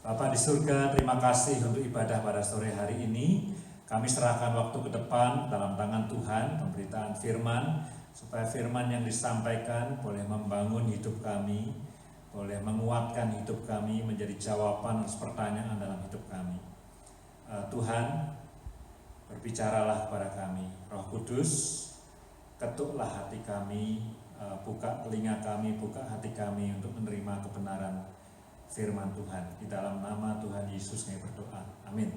Bapa di surga, terima kasih untuk ibadah pada sore hari ini. Kami serahkan waktu ke depan dalam tangan Tuhan, pemberitaan firman, supaya firman yang disampaikan boleh membangun hidup kami, boleh menguatkan hidup kami, menjadi jawaban atas pertanyaan dalam hidup kami. Tuhan, berbicaralah kepada kami. Roh Kudus, ketuklah hati kami, buka telinga kami, buka hati kami untuk menerima kebenaran firman Tuhan. Di dalam nama Tuhan Yesus kami berdoa. Amin.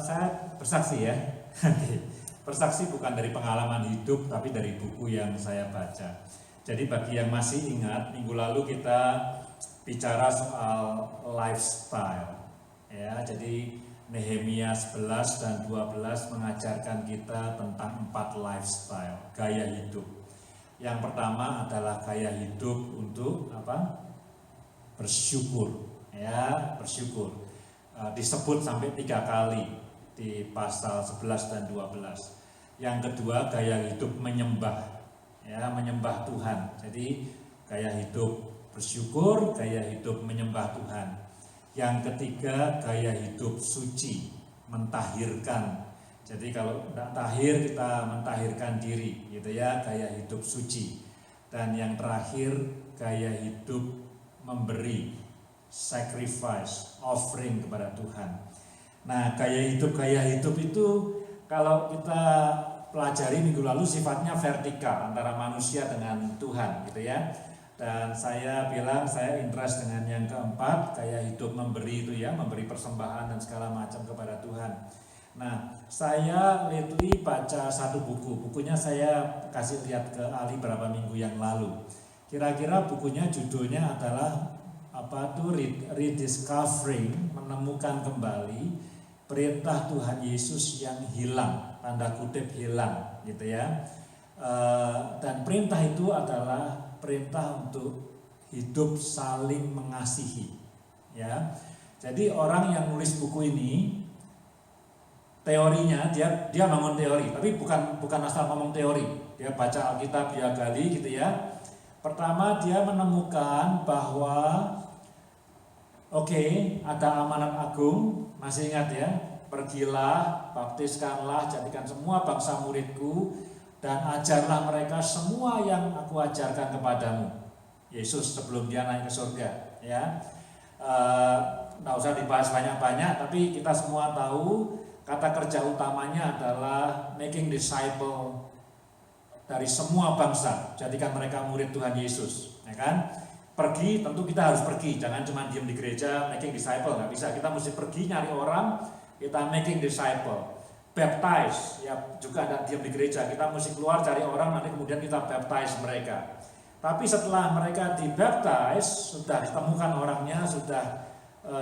Saya bersaksi ya. Bersaksi bukan dari pengalaman hidup, tapi dari buku yang saya baca. Jadi bagi yang masih ingat, minggu lalu kita bicara soal lifestyle. Ya, jadi Nehemia 11 dan 12 mengajarkan kita tentang 4 lifestyle, gaya hidup. Yang pertama adalah gaya hidup untuk apa? Bersyukur, ya, bersyukur. Disebut sampai 3 kali di pasal 11 dan 12. Yang kedua, gaya hidup menyembah, ya, menyembah Tuhan. Jadi gaya hidup bersyukur, gaya hidup menyembah Tuhan. Yang ketiga, gaya hidup suci, mentahirkan. Jadi kalau tidak tahir, kita mentahirkan diri, gitu ya, gaya hidup suci. Dan yang terakhir, gaya hidup memberi, sacrifice, offering kepada Tuhan. Nah, gaya hidup itu kalau kita pelajari minggu lalu sifatnya vertikal antara manusia dengan Tuhan, gitu ya. Dan saya bilang saya interest dengan yang keempat, gaya hidup memberi itu ya, memberi persembahan dan segala macam kepada Tuhan. Nah, saya lately baca satu buku, bukunya saya kasih lihat ke Ali beberapa minggu yang lalu. Kira-kira bukunya judulnya adalah apa tuh, Rediscovering, menemukan kembali perintah Tuhan Yesus yang hilang, tanda kutip hilang, gitu ya. Dan perintah itu adalah perintah untuk hidup saling mengasihi, ya. Jadi orang yang nulis buku ini, teorinya dia bangun teori, tapi bukan asal ngomong teori. Dia baca Alkitab, dia gali, gitu ya. Pertama dia menemukan bahwa ada amanat agung, masih ingat ya, pergilah, baptiskanlah, jadikan semua bangsa muridku, dan ajarlah mereka semua yang aku ajarkan kepadamu. Yesus sebelum dia naik ke surga, ya. Nggak usah dibahas banyak-banyak, tapi kita semua tahu kata kerja utamanya adalah making disciple dari semua bangsa, jadikan mereka murid Tuhan Yesus, ya kan? Pergi, tentu kita harus pergi, jangan cuma diam di gereja making disciple, nggak bisa. Kita mesti pergi nyari orang, kita making disciple. Baptize, ya juga ada diam di gereja, kita mesti keluar cari orang, nanti kemudian kita baptize mereka. Tapi setelah mereka dibaptize, sudah ditemukan orangnya, sudah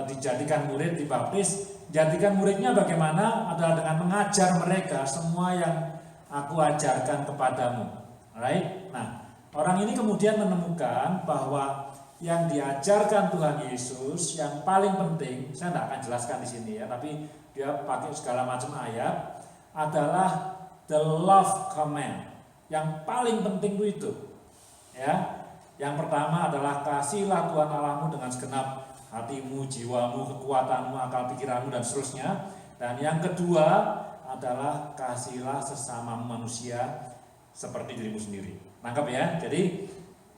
dijadikan murid, dibaptis, jadikan muridnya bagaimana? Adalah dengan mengajar mereka semua yang aku ajarkan kepadamu. Right? Nah, orang ini kemudian menemukan bahwa yang diajarkan Tuhan Yesus yang paling penting, saya tidak akan jelaskan di sini ya, tapi dia pakai segala macam ayat, adalah the love command. Yang paling penting itu, ya. Yang pertama adalah kasihlah Tuhan Allahmu dengan segenap hatimu, jiwamu, kekuatanmu, akal pikiranmu dan seterusnya. Dan yang kedua adalah kasihlah sesama manusia seperti dirimu sendiri. Nangkep ya? Jadi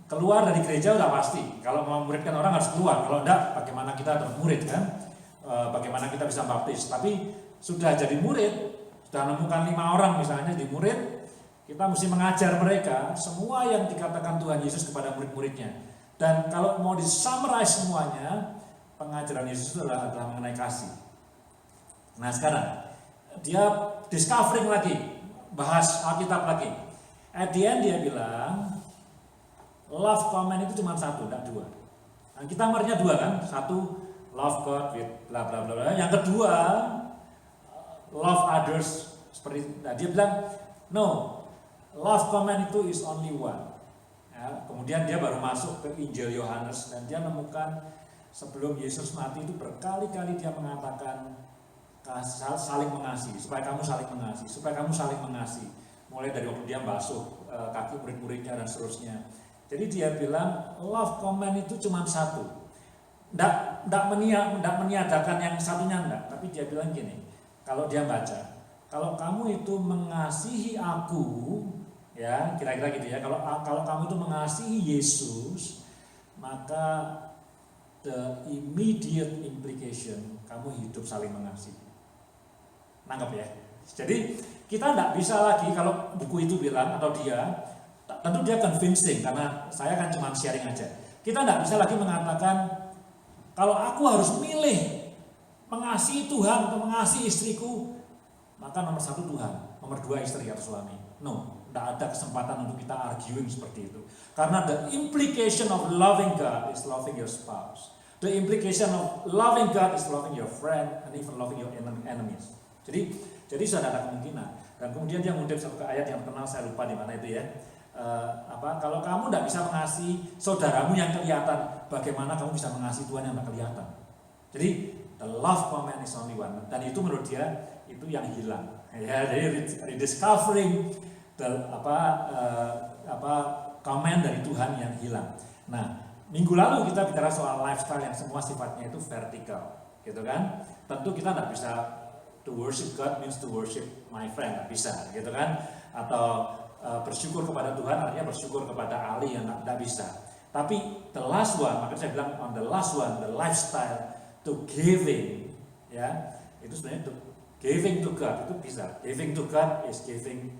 keluar dari gereja udah pasti. Kalau mau muridkan orang harus keluar. Kalau enggak, bagaimana kita dapat murid kan? Bagaimana kita bisa baptis? Tapi sudah jadi murid, sudah menemukan 5 orang misalnya di murid, kita mesti mengajar mereka semua yang dikatakan Tuhan Yesus kepada murid-muridnya. Dan kalau mau disummarize semuanya, pengajaran Yesus adalah mengenai kasih. Nah sekarang dia discovering lagi, bahas Alkitab lagi. At the end dia bilang, love command itu cuma 1, tidak 2. Nah, kita marnya 2 kan, 1 love God with bla bla bla. Yang kedua, love others seperti. Nah, dia bilang no, love command itu is only 1. Ya, kemudian dia baru masuk ke Injil Yohanes dan dia menemukan sebelum Yesus mati itu berkali-kali dia mengatakan saling mengasihi, supaya kamu saling mengasihi, supaya kamu saling mengasihi. Mulai dari waktu dia basuh kaki murid-muridnya dan seterusnya. Jadi dia bilang love command itu cuma 1. Nggak meniadakan yang satunya enggak, tapi dia bilang gini, kalau dia baca, kalau kamu itu mengasihi aku, ya kira-kira gitu ya, kalau kamu itu mengasihi Yesus, maka the immediate implication kamu hidup saling mengasihi. Nangkep ya? Jadi kita tidak bisa lagi kalau buku itu bilang atau dia, tentu dia convincing karena saya kan cuma sharing aja. Kita tidak bisa lagi mengatakan kalau aku harus milih mengasihi Tuhan atau mengasihi istriku, maka nomor satu Tuhan, nomor dua istri atau suami. No, tidak ada kesempatan untuk kita arguing seperti itu. Karena the implication of loving God is loving your spouse. The implication of loving God is loving your friend and even loving your enemies. Jadi sudah ada kemungkinan. Dan kemudian dia mengutip satu ayat yang terkenal, saya lupa di mana itu ya. Kalau kamu tidak bisa mengasihi saudaramu yang kelihatan, bagaimana kamu bisa mengasihi Tuhan yang tidak kelihatan? Jadi the love command is only one. Dan itu menurut dia itu yang hilang. Ya, jadi rediscovering the command dari Tuhan yang hilang. Nah, minggu lalu kita bicara soal lifestyle yang semua sifatnya itu vertikal, gitu kan? Tentu kita tidak bisa to worship God means to worship my friend, tidak bisa, gitu kan? Atau bersyukur kepada Tuhan artinya bersyukur kepada Ali yang tidak bisa. Tapi the last one, makanya saya bilang on the last one, the lifestyle to giving, ya itu sebenarnya to giving to God itu bisa. Giving to God is giving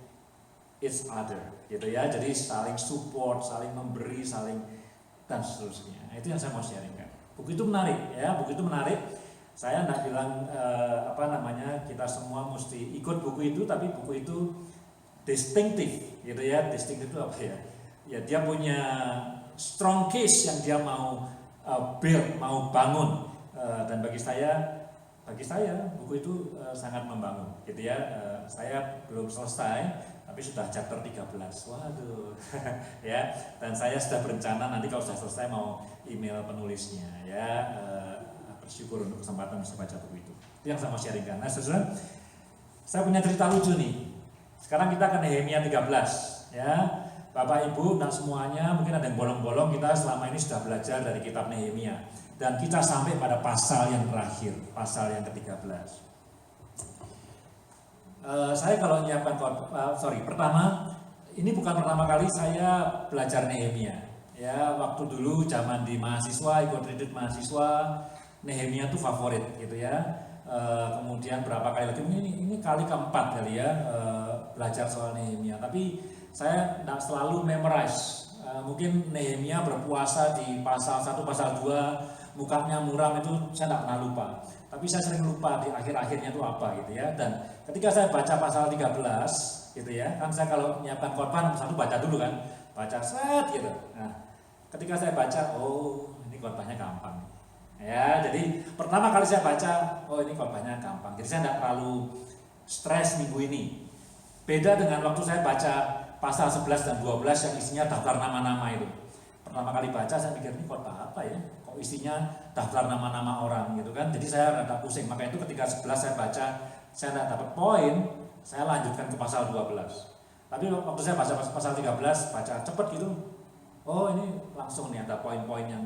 each other, gitu ya. Jadi saling support, saling memberi, saling dan seterusnya. Itu yang saya mau sharingkan. Buku itu menarik, ya. Buku itu menarik. Saya tidak bilang kita semua mesti ikut buku itu, tapi buku itu distinctive, gitu ya. Distinctive itu apa ya? Ya dia punya strong case yang dia mau build, mau bangun. Dan bagi saya buku itu sangat membangun, gitu ya. Saya belum selesai, tapi sudah chapter 13. Waduh. Ya, dan saya sudah berencana nanti kalau sudah selesai mau email penulisnya, ya. Bersyukur untuk kesempatan bisa baca buku itu. Itu yang saya mau sharingkan. Nah, saudara, saya punya cerita lucu nih. Sekarang kita ke Nehemia 13, ya. Bapak Ibu dan semuanya, mungkin ada yang bolong-bolong, kita selama ini sudah belajar dari kitab Nehemia. Dan kita sampai pada pasal yang terakhir, pasal yang ke-13. Saya kalau menyiapkan pertama, ini bukan pertama kali saya belajar Nehemia. Ya, waktu dulu zaman di mahasiswa, ikut retreat mahasiswa, Nehemia itu favorit, gitu ya. Kemudian berapa kali lagi, ini kali keempat kali ya belajar soal Nehemia. Tapi saya tidak selalu memorize. Mungkin Nehemia berpuasa di pasal 1, pasal 2, mukanya muram itu saya tidak pernah lupa. Tapi saya sering lupa di akhir-akhirnya itu apa, gitu ya. Dan ketika saya baca pasal 13, gitu ya, kan saya kalau menyiapkan khotbah satu baca dulu kan, baca set gitu. Nah, ketika saya baca, oh ini khotbahnya gampang. Ya, jadi pertama kali saya baca, oh ini khotbahnya gampang. Jadi saya tidak terlalu stres minggu ini. Beda dengan waktu saya baca pasal 11 dan 12 yang isinya daftar nama-nama itu. Pertama kali baca saya pikir ini khotbah apa ya? Kok isinya daftar nama-nama orang gitu kan. Jadi saya rada pusing. Maka itu ketika 11 saya baca, saya tidak dapat poin, saya lanjutkan ke pasal 12. Tapi waktu saya baca pasal 13, baca cepet gitu. Oh, ini langsung nih ada poin-poin yang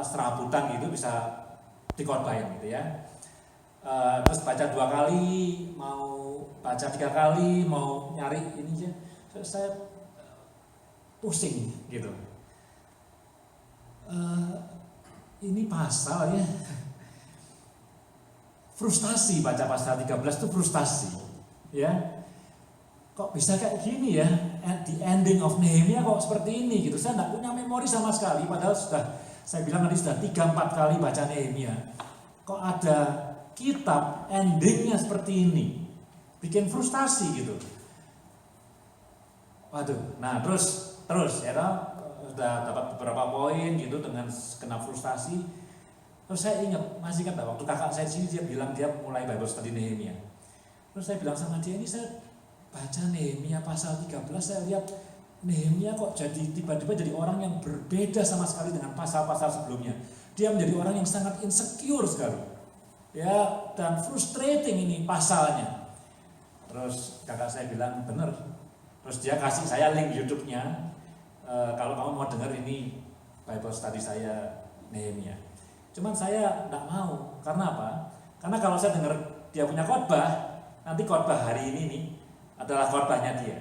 serabutan gitu bisa dikhotbahin gitu ya. Terus baca 2 kali, mau baca 3 kali, mau nyari ini aja, saya pusing gitu. Ini pasal ya, frustasi baca pasal 13 itu frustasi, ya. Kok bisa kayak gini ya? At the ending of Nehemia kok seperti ini gitu. Saya tidak punya memori sama sekali, padahal saya bilang tadi sudah 3-4 kali baca Nehemia. Kok ada kitab endingnya seperti ini, bikin frustasi gitu. Waduh, nah terus ya sudah dapat beberapa poin gitu dengan kena frustasi. Terus saya masih ingat waktu kakak saya sini dia bilang dia mulai Bible study Nehemia. Terus saya bilang sama dia, ini saya baca Nehemia pasal 13, saya lihat Nehemia kok tiba-tiba jadi orang yang berbeda sama sekali dengan pasal-pasal sebelumnya. Dia menjadi orang yang sangat insecure sekali. Ya, dan frustrating ini pasalnya. Terus kakak saya bilang, bener. Terus dia kasih saya link YouTube-nya. Kalau kamu mau dengar ini Bible study saya Nehemia. Cuman saya tidak mau, karena apa? Karena kalau saya dengar dia punya khotbah, nanti khotbah hari ini nih adalah khotbahnya dia.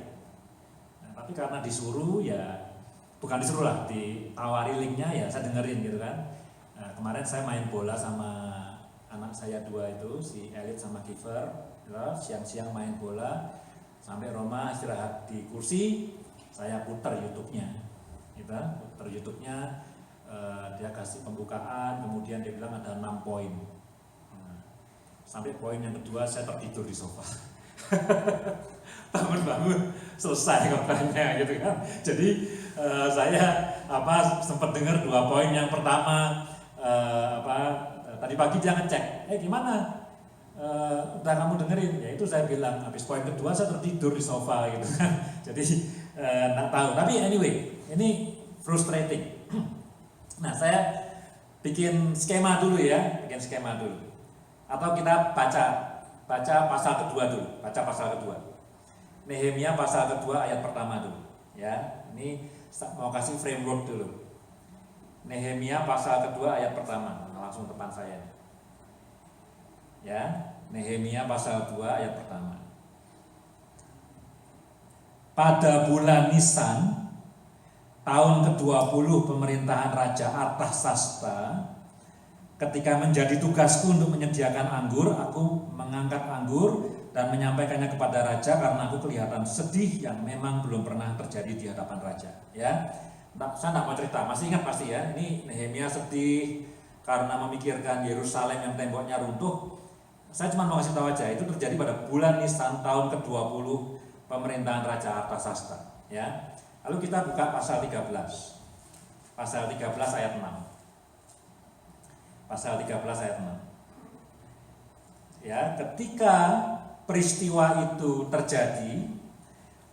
Nah, tapi karena disuruh ya, bukan disuruh lah, ditawari linknya ya saya dengerin gitu kan. Nah, kemarin saya main bola sama anak saya dua itu, si Elit sama Kiefer, ya, siang-siang main bola, sampai Roma istirahat di kursi, saya putar YouTube-nya, gitu, putar YouTube-nya, dia kasih pembukaan, kemudian dia bilang ada 6 poin. Nah, sampai poin yang kedua saya tertidur di sofa. Bangun-bangun selesai khotbahnya gitu kan. Jadi saya sempat dengar 2 poin. Yang pertama tadi pagi dia ngecek, gimana? Udah kamu dengerin? Ya itu saya bilang, habis poin kedua saya tertidur di sofa gitu kan. Jadi nggak tahu. Tapi anyway, ini frustrating. Nah, saya bikin skema dulu ya, Atau kita baca pasal kedua dulu, Nehemia pasal kedua ayat pertama dulu. Ya, ini mau kasih framework dulu. Nehemia pasal kedua ayat pertama, langsung depan saya. Ya, Nehemia pasal 2 ayat pertama. Pada bulan Nisan, tahun ke-20 pemerintahan Raja Artasasta, ketika menjadi tugasku untuk menyediakan anggur, aku mengangkat anggur dan menyampaikannya kepada raja karena aku kelihatan sedih yang memang belum pernah terjadi di hadapan raja. Ya, saya tidak mau cerita, masih ingat pasti ya. Ini Nehemia sedih karena memikirkan Yerusalem yang temboknya runtuh. Saya cuma mau kasih tahu aja, itu terjadi pada bulan Nisan tahun ke-20 pemerintahan Raja Artasasta. Ya. Lalu kita buka pasal 13. Pasal 13 ayat 6. Pasal 13 ayat 6. Ya, ketika peristiwa itu terjadi,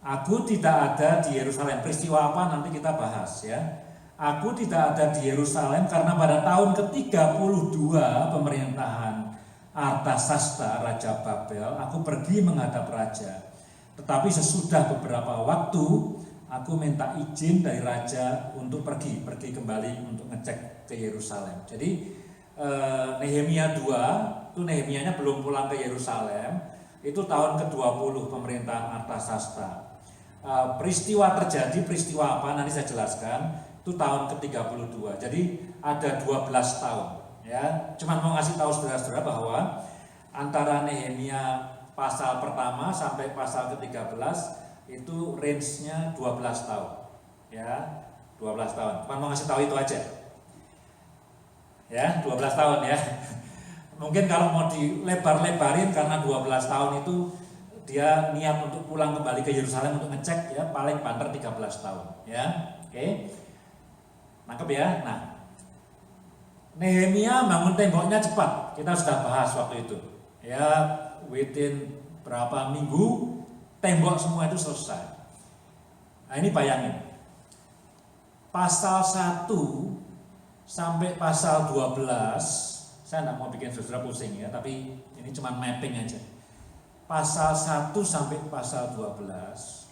aku tidak ada di Yerusalem. Peristiwa apa nanti kita bahas ya. Aku tidak ada di Yerusalem karena pada tahun ke-32 pemerintahan Artasasta Raja Babel, aku pergi menghadap raja. Tetapi sesudah beberapa waktu aku minta izin dari raja untuk pergi kembali untuk ngecek ke Yerusalem. Jadi Nehemia 2 itu Nehemianya belum pulang ke Yerusalem. Itu tahun ke-20 pemerintahan Artasasta. Peristiwa apa nanti saya jelaskan. Itu tahun ke-32. Jadi ada 12 tahun. Ya, cuman mau ngasih tahu saudara-saudara bahwa antara Nehemia pasal pertama sampai pasal ke-13 itu range-nya 12 tahun. Ya, 12 tahun. Cuman mau ngasih tahu itu aja. Ya, 12 tahun ya. Mungkin kalau mau dilebar-lebarin karena 12 tahun itu dia niat untuk pulang kembali ke Yerusalem untuk ngecek ya, paling banter 13 tahun ya. Oke. Nangkep ya. Nah, Nehemia bangun temboknya cepat. Kita sudah bahas waktu itu. Ya, within berapa minggu tembok semua itu selesai. Nah, ini bayangin. Pasal 1 sampai pasal 12, saya tidak mau bikin saudara pusing ya, tapi ini cuma mapping aja. Pasal 1 sampai pasal 12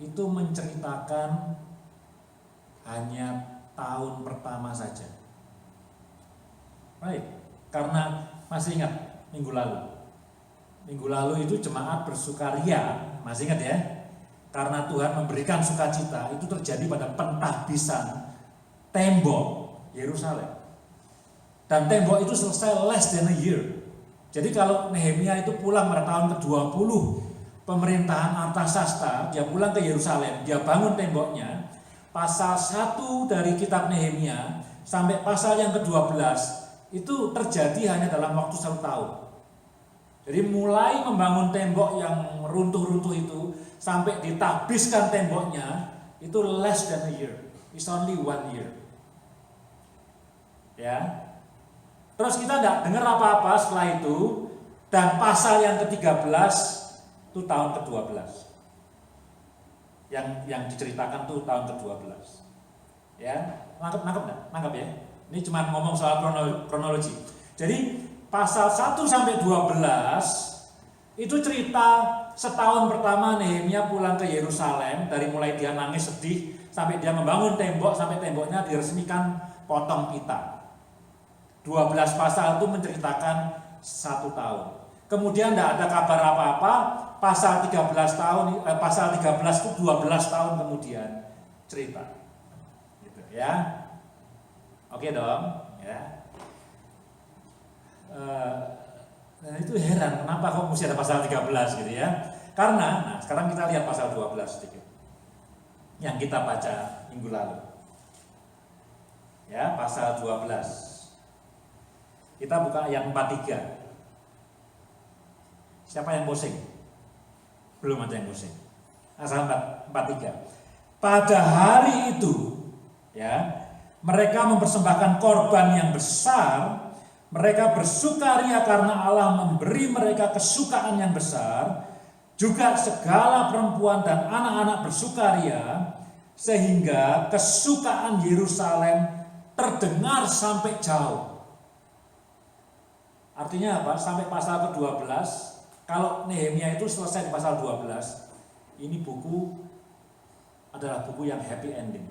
itu menceritakan hanya tahun pertama saja. Baik, karena masih ingat minggu lalu itu jemaat bersukaria, masih ingat ya? Karena Tuhan memberikan sukacita, itu terjadi pada pentahbisan tembok Yerusalem. Dan tembok itu selesai less than a year. Jadi kalau Nehemia itu pulang pada tahun ke-20 pemerintahan Artasasta, dia pulang ke Yerusalem, dia bangun temboknya, pasal 1 dari kitab Nehemia sampai pasal yang ke-12 itu terjadi hanya dalam waktu 1 tahun. Jadi mulai membangun tembok yang runtuh-runtuh itu sampai ditahbiskan temboknya itu less than a year. It's only 1 year. Ya. Terus kita tidak dengar apa-apa setelah itu, dan pasal yang ke-13 itu tahun ke-12. Yang diceritakan tuh tahun ke-12. Ya, nangkep ya. Ini cuma ngomong soal kronologi. Jadi pasal 1 sampai 12 itu cerita setahun pertama Nehemia pulang ke Yerusalem, dari mulai dia nangis sedih sampai dia membangun tembok, sampai temboknya diresmikan potong pita. 12 pasal itu menceritakan 1 tahun. Kemudian tidak ada kabar apa-apa, pasal 13 itu 12 tahun kemudian cerita. Gitu ya. Oke dong, ya. Nah itu heran, kenapa kok mesti ada pasal 13 gitu ya. Karena, nah sekarang kita lihat pasal 12 sedikit yang kita baca minggu lalu. Ya, pasal 12. Kita buka ayat 43. Siapa yang pusing? Belum ada yang pusing. Pasal 43. Pada hari itu, ya, mereka mempersembahkan korban yang besar. Mereka bersukaria karena Allah memberi mereka kesukaan yang besar. Juga segala perempuan dan anak-anak bersukaria, sehingga kesukaan Yerusalem terdengar sampai jauh. Artinya apa? Sampai pasal ke-12, kalau Nehemia itu selesai di pasal 12, ini buku adalah buku yang happy ending.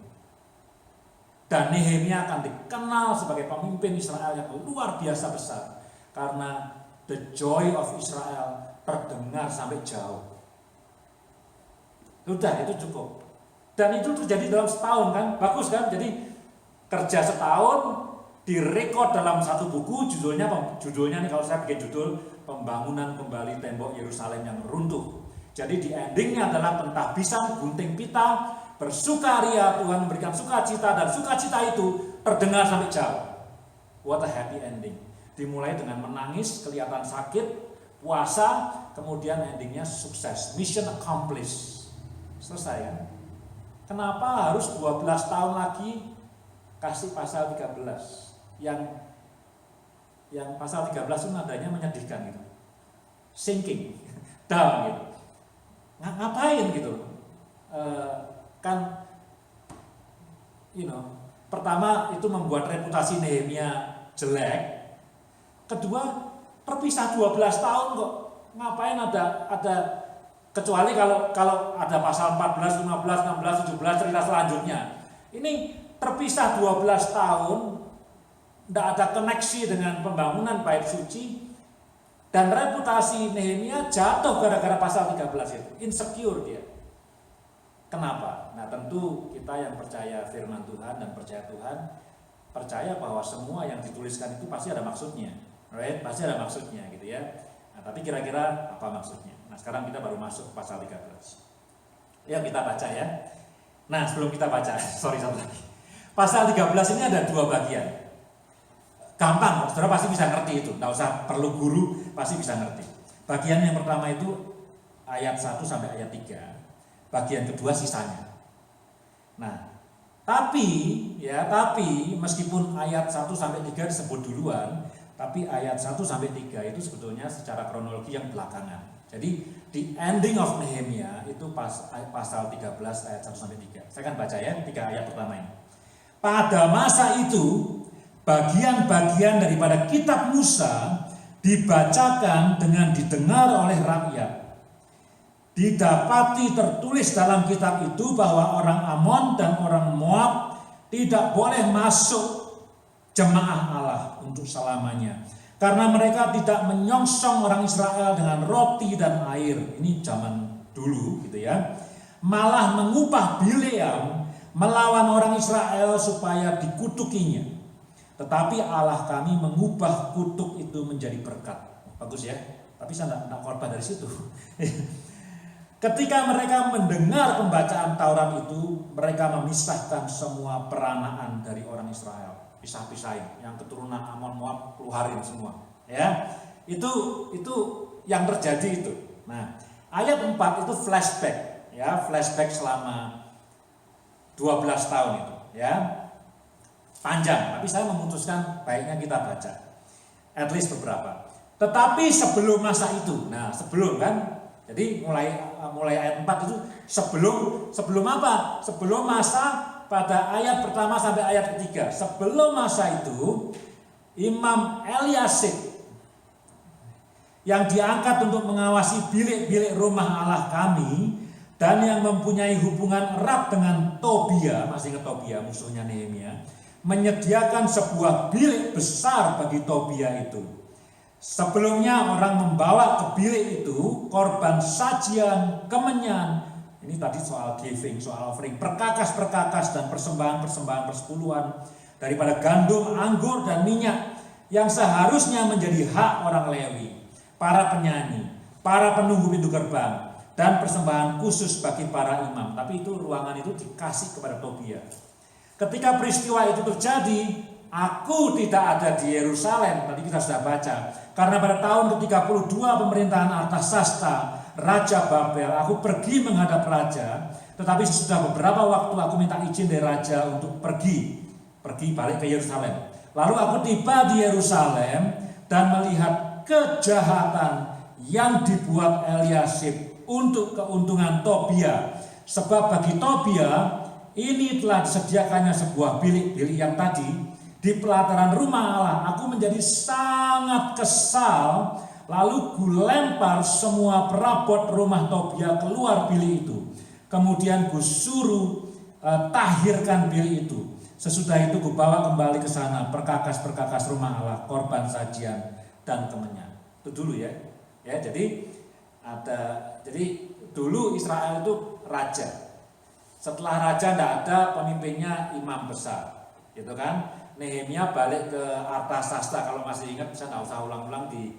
Dan Nehemia akan dikenal sebagai pemimpin Israel yang luar biasa besar. Karena the joy of Israel terdengar sampai jauh. Sudah, itu cukup. Dan itu terjadi dalam setahun kan, bagus kan? Jadi kerja setahun, direkod dalam satu buku, judulnya nih kalau saya bikin judul, Pembangunan Kembali Tembok Yerusalem yang Runtuh. Jadi di endingnya adalah pentahbisan gunting pita, bersukaria, Tuhan memberikan sukacita, dan sukacita itu terdengar sampai jauh. What a happy ending. Dimulai dengan menangis, kelihatan sakit, puasa, kemudian endingnya sukses, mission accomplished. Selesai kan? Kenapa harus 12 tahun lagi kasih pasal 13 yang pasal 13 itu nadanya menyedihkan gitu, sinking down gitu, ngapain gitu, kan pertama itu membuat reputasi Nehemia jelek, kedua terpisah 12 tahun kok, ngapain ada kecuali kalau ada pasal 14, 15, 16, 17 cerita selanjutnya. Ini terpisah 12 tahun, tidak ada koneksi dengan pembangunan bait suci, dan reputasi Nehemia jatuh gara-gara pasal 13 itu, insecure dia. Kenapa? Nah tentu kita yang percaya firman Tuhan dan percaya Tuhan, percaya bahwa semua yang dituliskan itu pasti ada maksudnya, right? Pasti ada maksudnya gitu ya. Nah tapi kira-kira apa maksudnya? Nah sekarang kita baru masuk pasal 13. Ya kita baca ya. Nah sebelum kita baca, satu lagi. Pasal 13 ini ada 2 bagian. Gampang, saudara pasti bisa ngerti itu. Tidak usah perlu guru, pasti bisa ngerti. Bagian yang pertama itu ayat 1 sampai ayat 3. Bagian kedua sisanya. Nah, tapi meskipun ayat 1 sampai 3 disebut duluan, tapi ayat 1 sampai 3 itu sebetulnya secara kronologi yang belakangan. Jadi di ending of Nehemia itu pasal 13 ayat 1 sampai 3. Saya akan baca ya 3 ayat pertama ini. Pada masa itu, bagian-bagian daripada kitab Musa dibacakan dengan didengar oleh rakyat. Didapati tertulis dalam kitab itu bahwa orang Amon dan orang Moab tidak boleh masuk jemaah Allah untuk selamanya. Karena mereka tidak menyongsong orang Israel dengan roti dan air. Ini zaman dulu gitu ya. Malah mengupah Bileam melawan orang Israel supaya dikutukinya. Tetapi Allah kami mengubah kutuk itu menjadi berkat. Bagus ya. Tapi saya tidak korban dari situ. Ketika mereka mendengar pembacaan Taurat itu, mereka memisahkan semua peranaan dari orang Israel. Pisah-pisahin, yang keturunan Amon Moab keluarin semua. Ya, itu yang terjadi itu. Nah, ayat 4 itu flashback, ya, flashback selama 12 tahun itu, ya. Panjang, tapi saya memutuskan baiknya kita baca. At least beberapa. Tetapi sebelum masa itu, nah sebelum kan, jadi mulai ayat 4 itu sebelum apa? Sebelum masa pada ayat pertama sampai ayat ketiga. Sebelum masa itu, Imam Eliasib yang diangkat untuk mengawasi bilik-bilik rumah Allah kami dan yang mempunyai hubungan erat dengan Tobia, masih ingat Tobia musuhnya Nehemia, menyediakan sebuah bilik besar bagi Tobia itu. Sebelumnya orang membawa ke bilik itu korban sajian, kemenyan. Ini tadi soal giving, soal offering, perkakas-perkakas dan persembahan-persembahan persepuluhan daripada gandum, anggur, dan minyak yang seharusnya menjadi hak orang Lewi, para penyanyi, para penunggu pintu gerbang, dan persembahan khusus bagi para imam. Tapi itu ruangan itu dikasih kepada Tobia. Ketika peristiwa itu terjadi, aku tidak ada di Yerusalem, tadi kita sudah baca. Karena pada tahun ke-32 pemerintahan Artasasta, Raja Babel, aku pergi menghadap raja. Tetapi sesudah beberapa waktu aku minta izin dari raja untuk pergi balik ke Yerusalem. Lalu aku tiba di Yerusalem dan melihat kejahatan yang dibuat Eliasib untuk keuntungan Tobia. Sebab bagi Tobia ini telah disediakannya sebuah bilik yang tadi di pelataran rumah Allah. Aku menjadi sangat kesal, lalu kulempar semua perabot rumah Tobia keluar bilik itu. Kemudian kusuruh tahirkan bilik itu. Sesudah itu kubawa kembali ke sana perkakas-perkakas rumah Allah, korban sajian dan kemenyan. Itu dulu ya. Jadi dulu Israel itu raja. Setelah raja tidak ada, pemimpinnya imam besar, gitu kan? Nehemia balik ke Artasasta, kalau masih ingat bisa nggak usah ulang-ulang di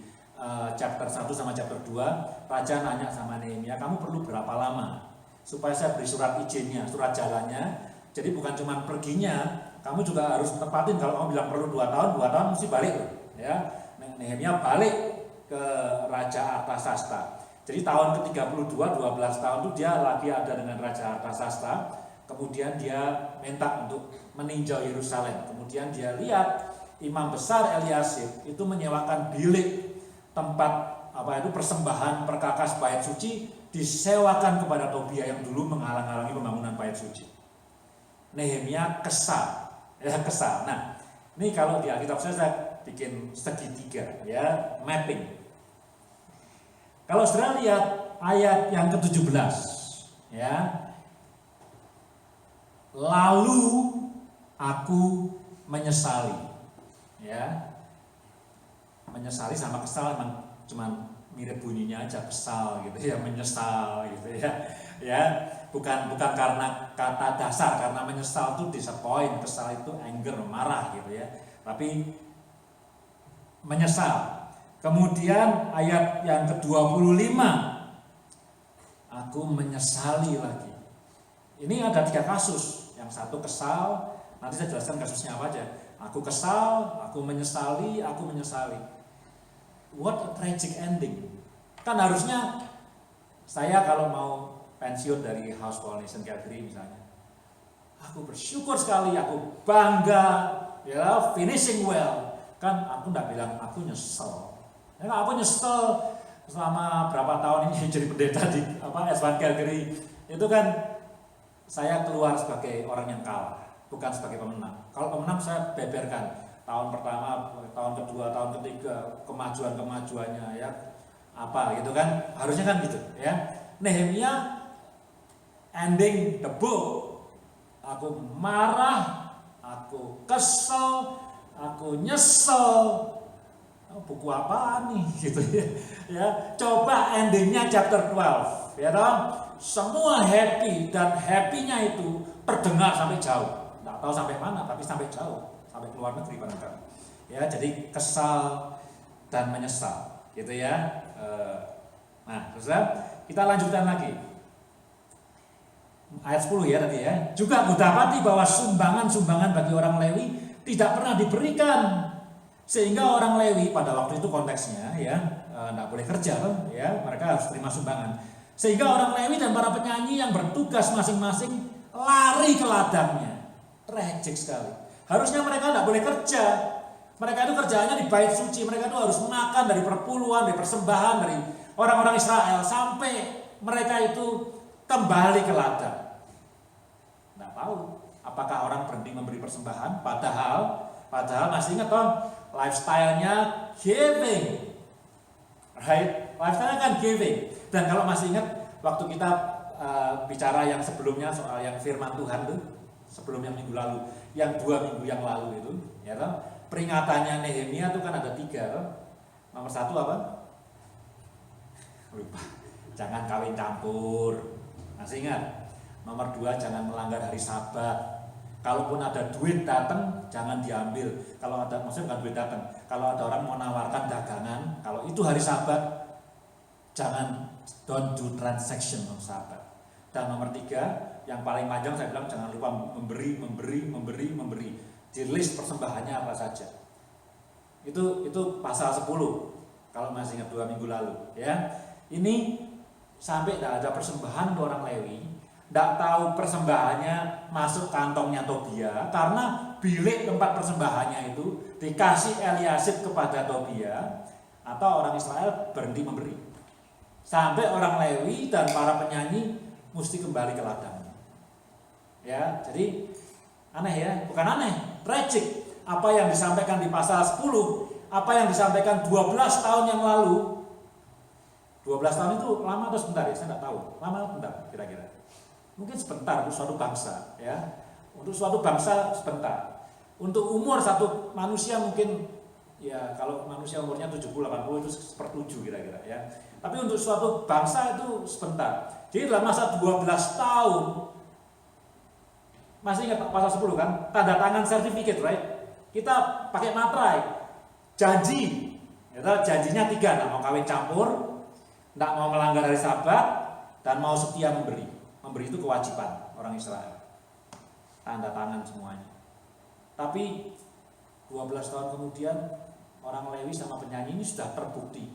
chapter 1 sama chapter 2. Raja nanya sama Nehemia, kamu perlu berapa lama supaya saya beri surat izinnya, surat jalannya. Jadi bukan cuma perginya, kamu juga harus tepatin. Kalau kamu bilang perlu 2 tahun mesti balik loh, ya. Nehemia balik ke Raja Artasasta. Jadi tahun ke-32, 12 tahun itu dia lagi ada dengan Raja Artasasta. Kemudian dia minta untuk meninjau Yerusalem. Kemudian dia lihat imam besar Eliasib itu menyewakan bilik tempat persembahan perkakas bait suci, disewakan kepada Tobia yang dulu menghalang-halangi pembangunan bait suci. Nehemia kesal. Nah, ini kalau di Alkitab saya bikin segitiga, ya, mapping. Kalau saudara lihat ayat yang ke-17, ya. Lalu aku menyesali, ya. Menyesali sama kesal emang cuman mirip bunyinya aja, kesal gitu ya, menyesal gitu ya. Ya, bukan karena kata dasar, karena menyesal itu disappoint, kesal itu anger, marah gitu ya. Tapi menyesal. Kemudian ayat yang ke-25, aku menyesali lagi. Ini ada 3 kasus. Yang satu kesal, nanti saya jelaskan kasusnya apa aja. Aku kesal, aku menyesali, aku menyesali. What a tragic ending. Kan harusnya saya kalau mau pensiun dari House Pollination Calgary misalnya, aku bersyukur sekali, aku bangga, ya, finishing well. Kan aku enggak bilang aku nyesel. Ya, aku nyesel selama berapa tahun ini jadi pendeta di S1 Calgary. Itu kan saya keluar sebagai orang yang kalah, bukan sebagai pemenang. Kalau pemenang saya beberkan tahun pertama, tahun kedua, tahun ketiga, kemajuannya ya, gitu kan. Harusnya kan gitu ya. Nehemia ending the book. Aku marah, aku kesel, aku nyesel. Buku apaan nih gitu ya. Ya, coba endingnya chapter 12, ya dong. Semua happy, dan happy-nya itu terdengar sampai jauh. Nggak tahu sampai mana, tapi sampai jauh, sampai keluar negeri barangkali. Ya, jadi kesal dan menyesal, gitu ya. Nah, terus kita lanjutkan lagi. Ayat 10 ya tadi ya. Juga kudapati bahwa sumbangan-sumbangan bagi orang Lewi tidak pernah diberikan, sehingga orang Lewi pada waktu itu konteksnya ya tidak boleh kerja kan, ya, mereka harus terima sumbangan. Sehingga orang Lewi dan para penyanyi yang bertugas masing-masing lari ke ladangnya. Tragic sekali. Harusnya mereka tidak boleh kerja. Mereka itu kerjaannya di bait suci. Mereka itu harus makan dari perpuluhan, dari persembahan dari orang-orang Israel sampai mereka itu kembali ke ladang. Tidak tahu apakah orang berhenti memberi persembahan, padahal masih ingat toh lifestyle-nya giving. Right? Lifestyle-nya kan giving. Dan kalau masih ingat waktu kita bicara yang sebelumnya soal yang firman Tuhan tuh, sebelum yang minggu lalu, yang 2 minggu yang lalu itu, ya toh, peringatannya Nehemia itu kan ada 3 toh. Nomor 1 apa? Lupa. Jangan kawin campur. Masih ingat? Nomor 2, jangan melanggar hari Sabat. Kalaupun ada duit datang, jangan diambil. Kalau ada, maksudnya bukan duit datang. Kalau ada orang mau nawarkan dagangan, kalau itu hari Sabat, jangan, don't do transaction on Sabat. Dan nomor 3, yang paling panjang saya bilang jangan lupa memberi. Di list persembahannya apa saja. Itu pasal 10. Kalau masih ingat 2 minggu lalu, ya. Ini sampai tidak ada persembahan untuk orang Lewi. Tidak tahu persembahannya masuk kantongnya Tobia, karena bilik tempat persembahannya itu dikasih Eliasib kepada Tobia, atau orang Israel berhenti memberi. Sampai orang Lewi dan para penyanyi mesti kembali ke ladang. Ya, jadi aneh ya, bukan aneh, tragic. Apa yang disampaikan di pasal 10, apa yang disampaikan 12 tahun yang lalu. 12 tahun itu lama atau sebentar ya, saya tidak tahu. Lama atau sebentar kira-kira. Mungkin sebentar untuk suatu bangsa, ya. Untuk suatu bangsa sebentar. Untuk umur satu manusia mungkin, ya kalau manusia umurnya 70-80 itu sepertujuh kira-kira, ya. Tapi untuk suatu bangsa itu sebentar. Jadi dalam masa 12 tahun, masih ingat pasal 10 kan? Tanda tangan sertifikat, right? Kita pakai materai, janji, ya, janjinya 3, tidak mau kawin campur, tidak mau melanggar hari Sabat, dan mau setia memberi. Memberi itu kewajiban orang Israel. Tanda tangan semuanya. Tapi 12 tahun kemudian orang Lewi sama penyanyi ini sudah terbukti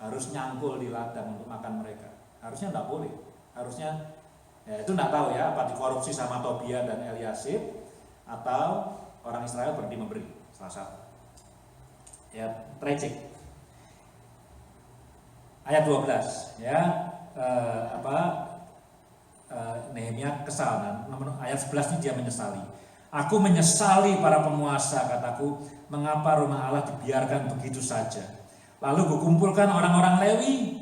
harus nyangkul di ladang untuk makan mereka. Harusnya tidak boleh. Harusnya, ya itu tidak tahu ya, apa dikorupsi sama Tobia dan Eliasib, atau orang Israel berhenti memberi. Salah satu. Ya, tragic. Ayat 12 ya, Nehemia kesal. Ayat 11 ini dia menyesali. Aku menyesali para penguasa, kataku, mengapa rumah Allah dibiarkan begitu saja. Lalu kukumpulkan orang-orang Lewi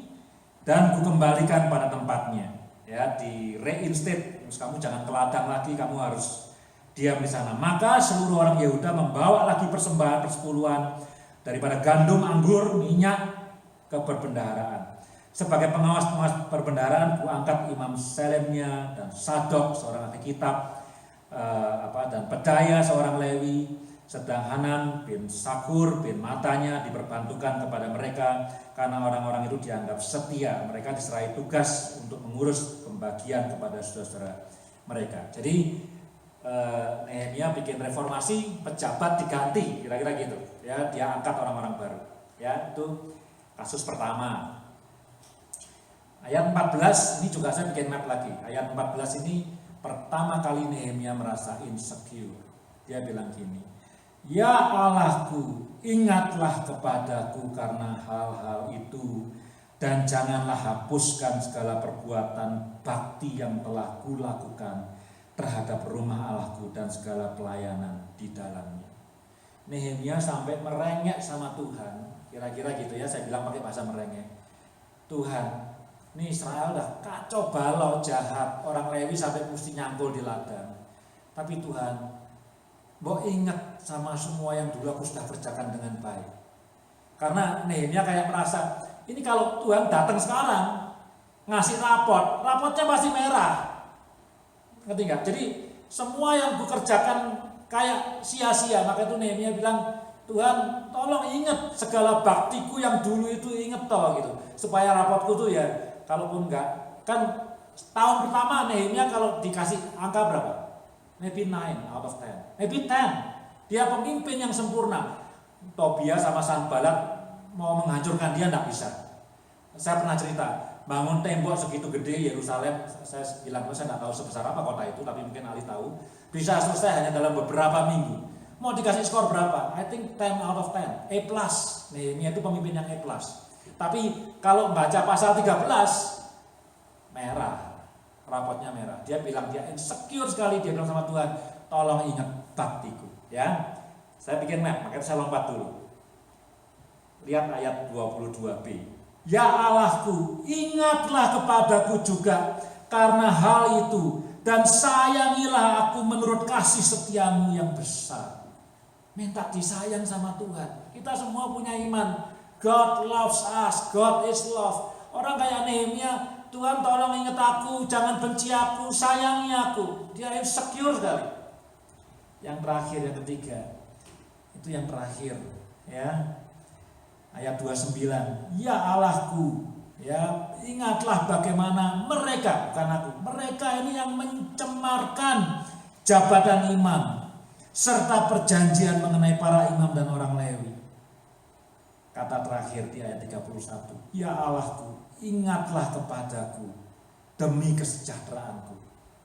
dan kukembalikan pada tempatnya. Ya, di reinstate, kamu jangan ke ladang lagi, kamu harus diam di sana. Maka seluruh orang Yehuda membawa lagi persembahan persepuluhan daripada gandum, anggur, minyak ke perbendaharaan. Sebagai pengawas perbendaharaan, kuangkat Imam Selemnya dan Sadok seorang ahli kitab, dan Pedaya seorang Lewi, sedang Hanan bin Sakur bin Matanya diperbantukan kepada mereka, karena orang-orang itu dianggap setia. Mereka diserahi tugas untuk mengurus pembagian kepada saudara-saudara mereka. Jadi Nehemia bikin reformasi, pejabat diganti, kira-kira gitu. Ya, dia angkat orang-orang baru. Ya, itu kasus pertama. Ayat 14 ini juga saya bikin map lagi. Ayat 14 ini pertama kali Nehemia merasa insecure. Dia bilang gini, ya Allahku, ingatlah kepadaku karena hal-hal itu, dan janganlah hapuskan segala perbuatan bakti yang telah kulakukan terhadap rumah Allahku dan segala pelayanan di dalamnya. Nehemia sampai merengek sama Tuhan, kira-kira gitu ya, saya bilang pakai bahasa merengek. Tuhan, ini Israel udah kacau balau, jahat, orang Lewi sampai mesti nyangkul di ladang. Tapi Tuhan, mbok ingat sama semua yang dulu aku sudah kerjakan dengan baik. Karena Nehemia kayak merasa, ini kalau Tuhan datang sekarang ngasih rapotnya pasti merah. Ngerti nggak? Jadi semua yang aku kerjakan kayak sia-sia. Maka itu Nehemia bilang, Tuhan tolong ingat segala baktiku yang dulu itu, inget toh gitu. Supaya rapotku tuh ya, kalaupun enggak, kan tahun pertama Nehemia kalau dikasih angka berapa? Maybe 9 out of 10, maybe 10. Dia pemimpin yang sempurna. Tobia sama Sanballat mau menghancurkan dia, enggak bisa. Saya pernah cerita, bangun tembok segitu gede Yerusalem, saya bilang saya enggak tahu sebesar apa kota itu, tapi mungkin ahli tahu, bisa selesai hanya dalam beberapa minggu. Mau dikasih skor berapa? I think 10 out of 10, A+. Nehemia itu pemimpin yang A+. Tapi kalau baca pasal 13, merah, rapotnya merah. Dia bilang dia insecure sekali, dia bilang sama Tuhan, tolong ingat baktiku. Ya, saya bikin map, makanya saya lompat dulu. Lihat ayat 22b. Ya Allahku, ingatlah kepadaku juga karena hal itu, dan sayangilah aku menurut kasih setiamu yang besar. Minta disayang sama Tuhan. Kita semua punya iman. God loves us, God is love. Orang kayak Nehemia, Tuhan tolong ingat aku, jangan benci aku, sayangi aku. Dia insecure sekali. Yang terakhir, yang ketiga, itu yang terakhir, ya. Ayat 29, ya Allahku, ya ingatlah bagaimana mereka, bukan aku, mereka ini yang mencemarkan jabatan imam serta perjanjian mengenai para imam dan orang Lewi. Kata terakhir di ayat 31, ya Allahku, ingatlah kepadaku demi kesejahteraanku.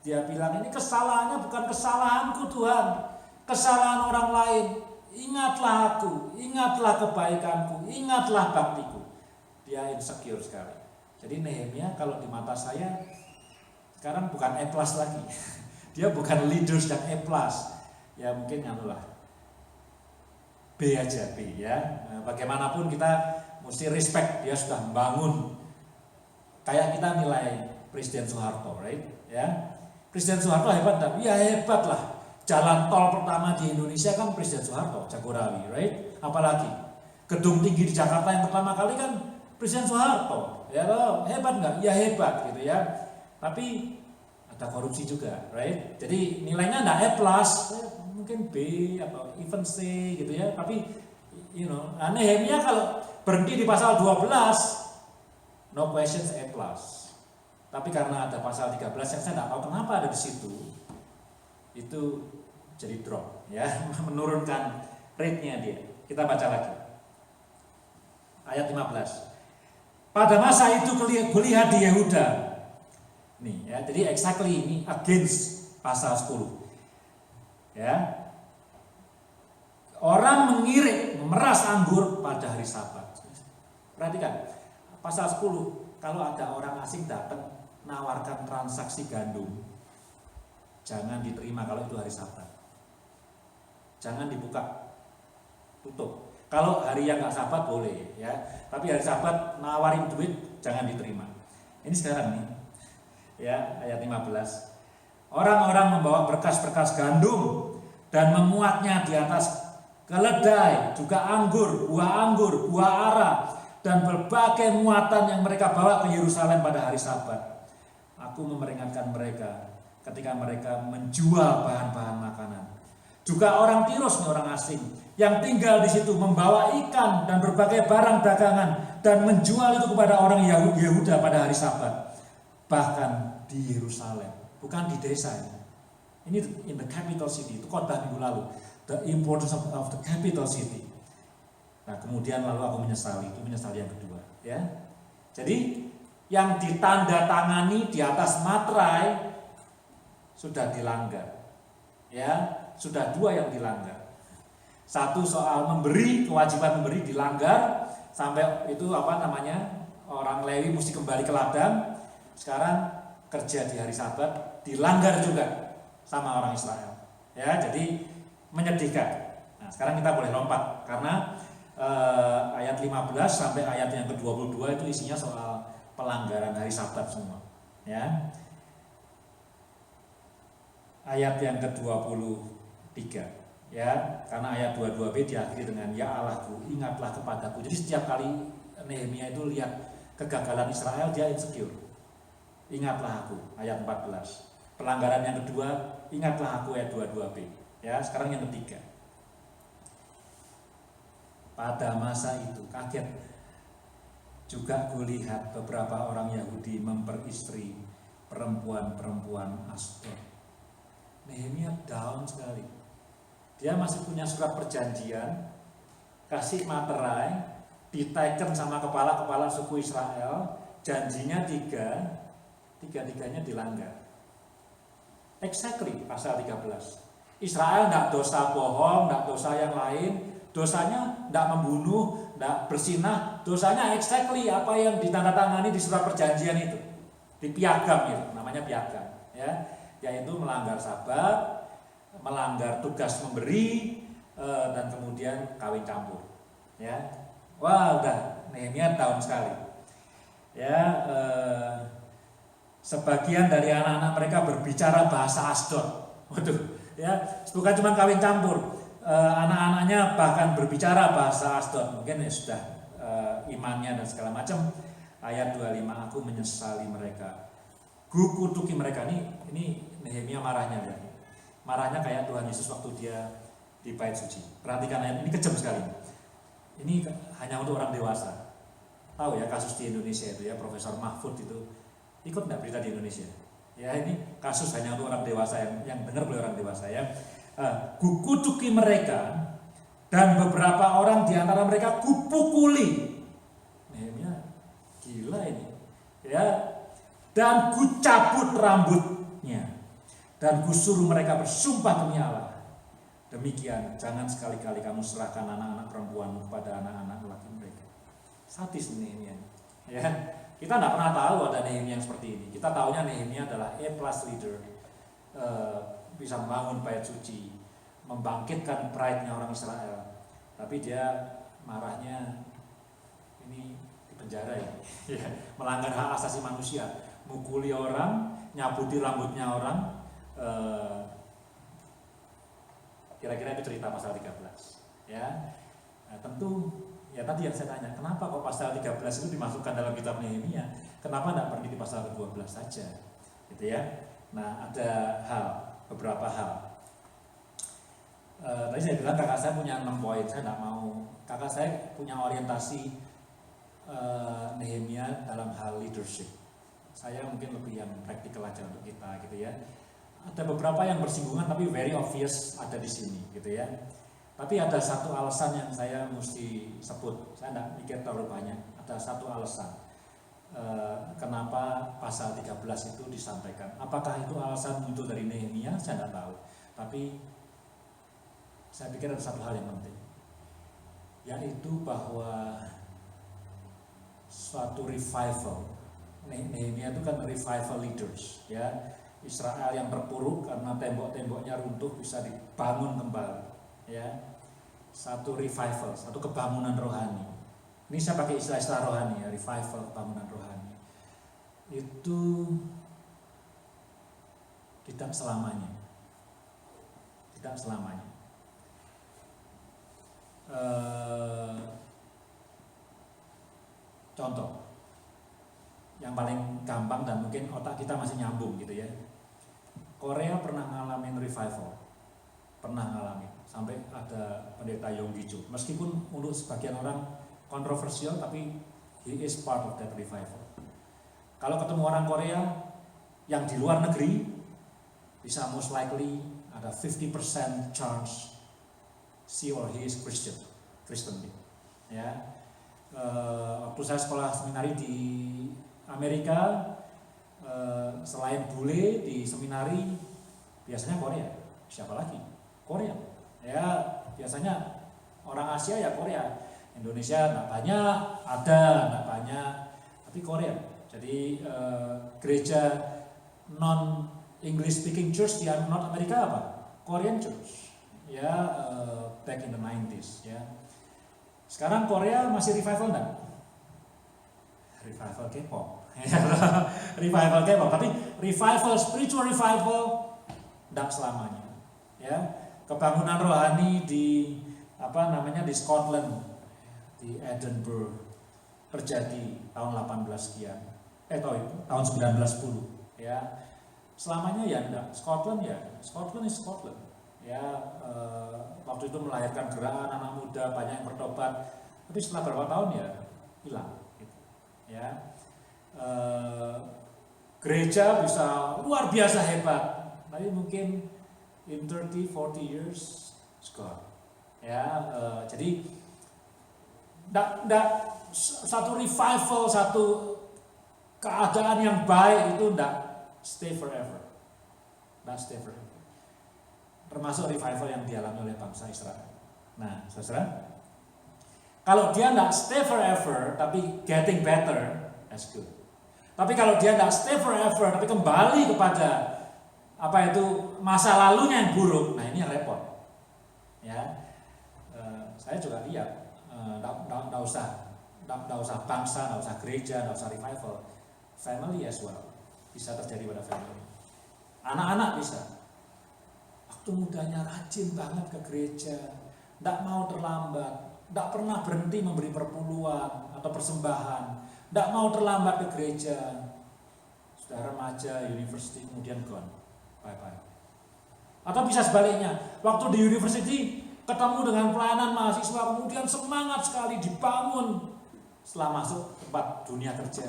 Dia bilang ini kesalahannya bukan kesalahanku Tuhan, kesalahan orang lain. Ingatlah aku, ingatlah kebaikanku, ingatlah baktiku. Dia insecure sekali. Jadi Nehemia kalau di mata saya sekarang bukan A+ lagi. Dia bukan leaders dan A+. Ya mungkin anulah B aja, B ya. Nah, bagaimanapun kita mesti respect, dia sudah membangun. Kayak kita nilai Presiden Soeharto, right? Ya. Presiden Soeharto hebat enggak? Ya hebat lah. Jalan tol pertama di Indonesia kan Presiden Soeharto, Jagorawi, right? Apalagi gedung tinggi di Jakarta yang pertama kali kan Presiden Soeharto. Ya loh, hebat enggak? Ya hebat gitu ya. Tapi ada korupsi juga, right? Jadi nilainya enggak A+, mungkin B atau even C gitu ya. Tapi Nehemia kalau berhenti di pasal 12, no questions A+. Tapi karena ada pasal 13 yang saya enggak tahu kenapa ada di situ, itu jadi drop ya, menurunkan rate-nya dia. Kita baca lagi. Ayat 15. Pada masa itu kulihat di Yehuda. Nih ya, jadi exactly ini against pasal 10. Ya. Orang mengirik, memeras anggur pada hari Sabat. Perhatikan, pasal 10, kalau ada orang asing datang nawarkan transaksi gandum, jangan diterima kalau itu hari Sabat. Jangan dibuka, tutup. Kalau hari yang nggak Sabat boleh, ya. Tapi hari Sabat nawarin duit jangan diterima. Ini sekarang nih, ya ayat 15. Orang-orang membawa berkas-berkas gandum dan memuatnya di atas keledai, juga anggur, buah ara, dan berbagai muatan yang mereka bawa ke Yerusalem pada hari Sabat. Aku memperingatkan mereka ketika mereka menjual bahan-bahan makanan. Juga orang Tirus, orang asing yang tinggal di situ membawa ikan dan berbagai barang dagangan dan menjual itu kepada orang Yehuda pada hari Sabat. Bahkan di Yerusalem, bukan di desa ini. Ini in the capital city, itu khotbah minggu lalu. The importance of the capital city. Nah, kemudian lalu aku menyesali, itu menyesali yang kedua, ya. Jadi yang ditandatangani di atas materai sudah dilanggar, ya. Sudah dua yang dilanggar. Satu soal memberi, kewajiban memberi dilanggar sampai itu orang Lewi mesti kembali ke ladang. Sekarang kerja di hari Sabat dilanggar juga sama orang Israel. Ya, jadi menyedihkan. Nah, sekarang kita boleh lompat karena ayat 15 sampai ayat yang ke-22 itu isinya soal pelanggaran hari Sabat semua. Ya. Ayat yang ke-23. Ya, karena ayat 22b diakhiri dengan ya Allahku, ingatlah kepadaku. Jadi setiap kali Nehemia itu lihat kegagalan Israel, dia insecure. Ingatlah aku, ayat 14. Pelanggaran yang kedua, ingatlah aku, ayat 22b. Ya, sekarang yang ketiga. Pada masa itu kaget juga kulihat beberapa orang Yahudi memperistri perempuan-perempuan Asdod. Nehemia down sekali. Dia masih punya surat perjanjian, kasih materai, diteken sama kepala-kepala suku Israel, janjinya tiga-tiganya dilanggar. Exactly pasal 13. Israel tidak dosa bohong, tidak dosa yang lain, dosanya tidak membunuh, tidak bersinah, dosanya exactly apa yang ditandatangani di surat perjanjian itu, di piagam itu, namanya piagam, ya, yaitu melanggar Sabat, melanggar tugas memberi, dan kemudian kawin campur, ya. Wah, udah Nehemia tahun sekali, ya. sebagian dari anak-anak mereka berbicara bahasa Asdod. Waduh, ya, bukan cuma kawin campur, anak-anaknya bahkan berbicara bahasa Asdod. Mungkin ya sudah imannya dan segala macam. Ayat 25, aku menyesali mereka, kutuki mereka. Ini Nehemia marahnya ya. Marahnya kayak Tuhan Yesus waktu dia di bait suci. Perhatikan ayat ini, kejam sekali. Ini hanya untuk orang dewasa. Tahu ya kasus di Indonesia itu ya, Profesor Mahfud itu ikut enggak berita di Indonesia? Ya, ini kasus hanya untuk orang dewasa, yang dengar boleh orang dewasa ya. Kukutuki mereka dan beberapa orang di antara mereka kupukuli. Nehemia gila ini. Ya. Dan kucabut rambutnya dan kusuruh mereka bersumpah demi Allah. Demikian, jangan sekali-kali kamu serahkan anak-anak perempuanmu kepada anak-anak laki mereka. Sadis Nehemia. Ya, kita tidak pernah tahu ada Nehemia yang seperti ini. Kita tahunya Nehemia adalah A+ leader, bisa membangun bait suci, membangkitkan pride-nya orang Israel. Tapi dia marahnya ini di penjara ya, melanggar hak asasi manusia, mukuli orang, nyabuti rambutnya orang. Kira-kira itu cerita pasal 13 ya. Nah, tentu ya tadi yang saya tanya, kenapa kok pasal 13 itu dimasukkan dalam kitab Nehemia? Kenapa tidak pergi di pasal 12 saja? Gitu ya. Nah, ada beberapa hal. Tadi saya bilang kakak saya punya 6 poin, saya tidak mau. Kakak saya punya orientasi Nehemia dalam hal leadership. Saya mungkin lebih yang praktikal aja untuk kita gitu ya. Ada beberapa yang bersinggungan tapi very obvious ada di sini gitu ya. Tapi ada satu alasan yang saya mesti sebut. Saya tidak mikir terlalu banyak. Ada satu alasan kenapa pasal 13 itu disampaikan. Apakah itu alasan muncul dari Nehemia? Saya tidak tahu. Tapi saya pikir ada satu hal yang penting, yaitu bahwa suatu revival. Nehemia itu kan revival leaders ya. Israel yang terpuruk karena tembok-temboknya runtuh bisa dibangun kembali ya. Satu revival, satu kebangunan rohani. Ini saya pakai istilah-istilah rohani ya, revival, kebangunan rohani. Itu tidak selamanya. Tidak selamanya. Contoh yang paling gampang dan mungkin otak kita masih nyambung gitu ya. Korea pernah ngalamin revival, pernah ngalamin sampai ada pendeta Yonggi Cho. Meskipun untuk sebagian orang kontroversial, tapi he is part of that revival. Kalau ketemu orang Korea yang di luar negeri, bisa most likely ada 50% chance she or he is Kristen ya. Waktu saya sekolah seminari di Amerika, selain bule di seminari biasanya Korea. Siapa lagi? Korea. Ya, biasanya orang Asia ya Korea. Indonesia enggak banyak, enggak banyak, tapi Korea. Jadi gereja non English speaking church di North America apa? Korean church. Ya, back in the 90s ya. Sekarang Korea masih revival enggak? Revival K-pop. Revival K-pop, tapi revival, spiritual revival tidak selamanya ya. Kebangunan rohani di di Scotland, di Edinburgh terjadi tahun 18 sekian, tahun 1910 ya. Selamanya ya enggak. Scotland is Scotland ya. Waktu itu melahirkan gerakan anak muda, banyak yang bertobat, tapi setelah beberapa tahun ya hilang gitu. Ya. Gereja bisa luar biasa hebat, tapi mungkin in 30-40 years it's gone. Ya, jadi satu revival, satu keadaan yang baik itu enggak stay forever. Termasuk revival yang dialami oleh bangsa Israel. Nah, saudara, kalau dia enggak stay forever tapi getting better, that's good. Tapi kalau dia tidak stay forever, tapi kembali kepada masa lalunya yang buruk, nah ini yang repot. Ya, saya juga lihat, tidak usah bangsa, tidak usah gereja, tidak usah revival, family as well. bisa terjadi pada family. Anak-anak bisa. Waktu mudanya rajin banget ke gereja, tidak mau terlambat, tidak pernah berhenti memberi perpuluhan atau persembahan, tidak mau terlambat ke gereja. Sudah remaja, university, kemudian gone, bye-bye. Atau bisa sebaliknya, waktu di university ketemu dengan pelayanan mahasiswa, kemudian semangat sekali dibangun. Setelah masuk tempat dunia kerja,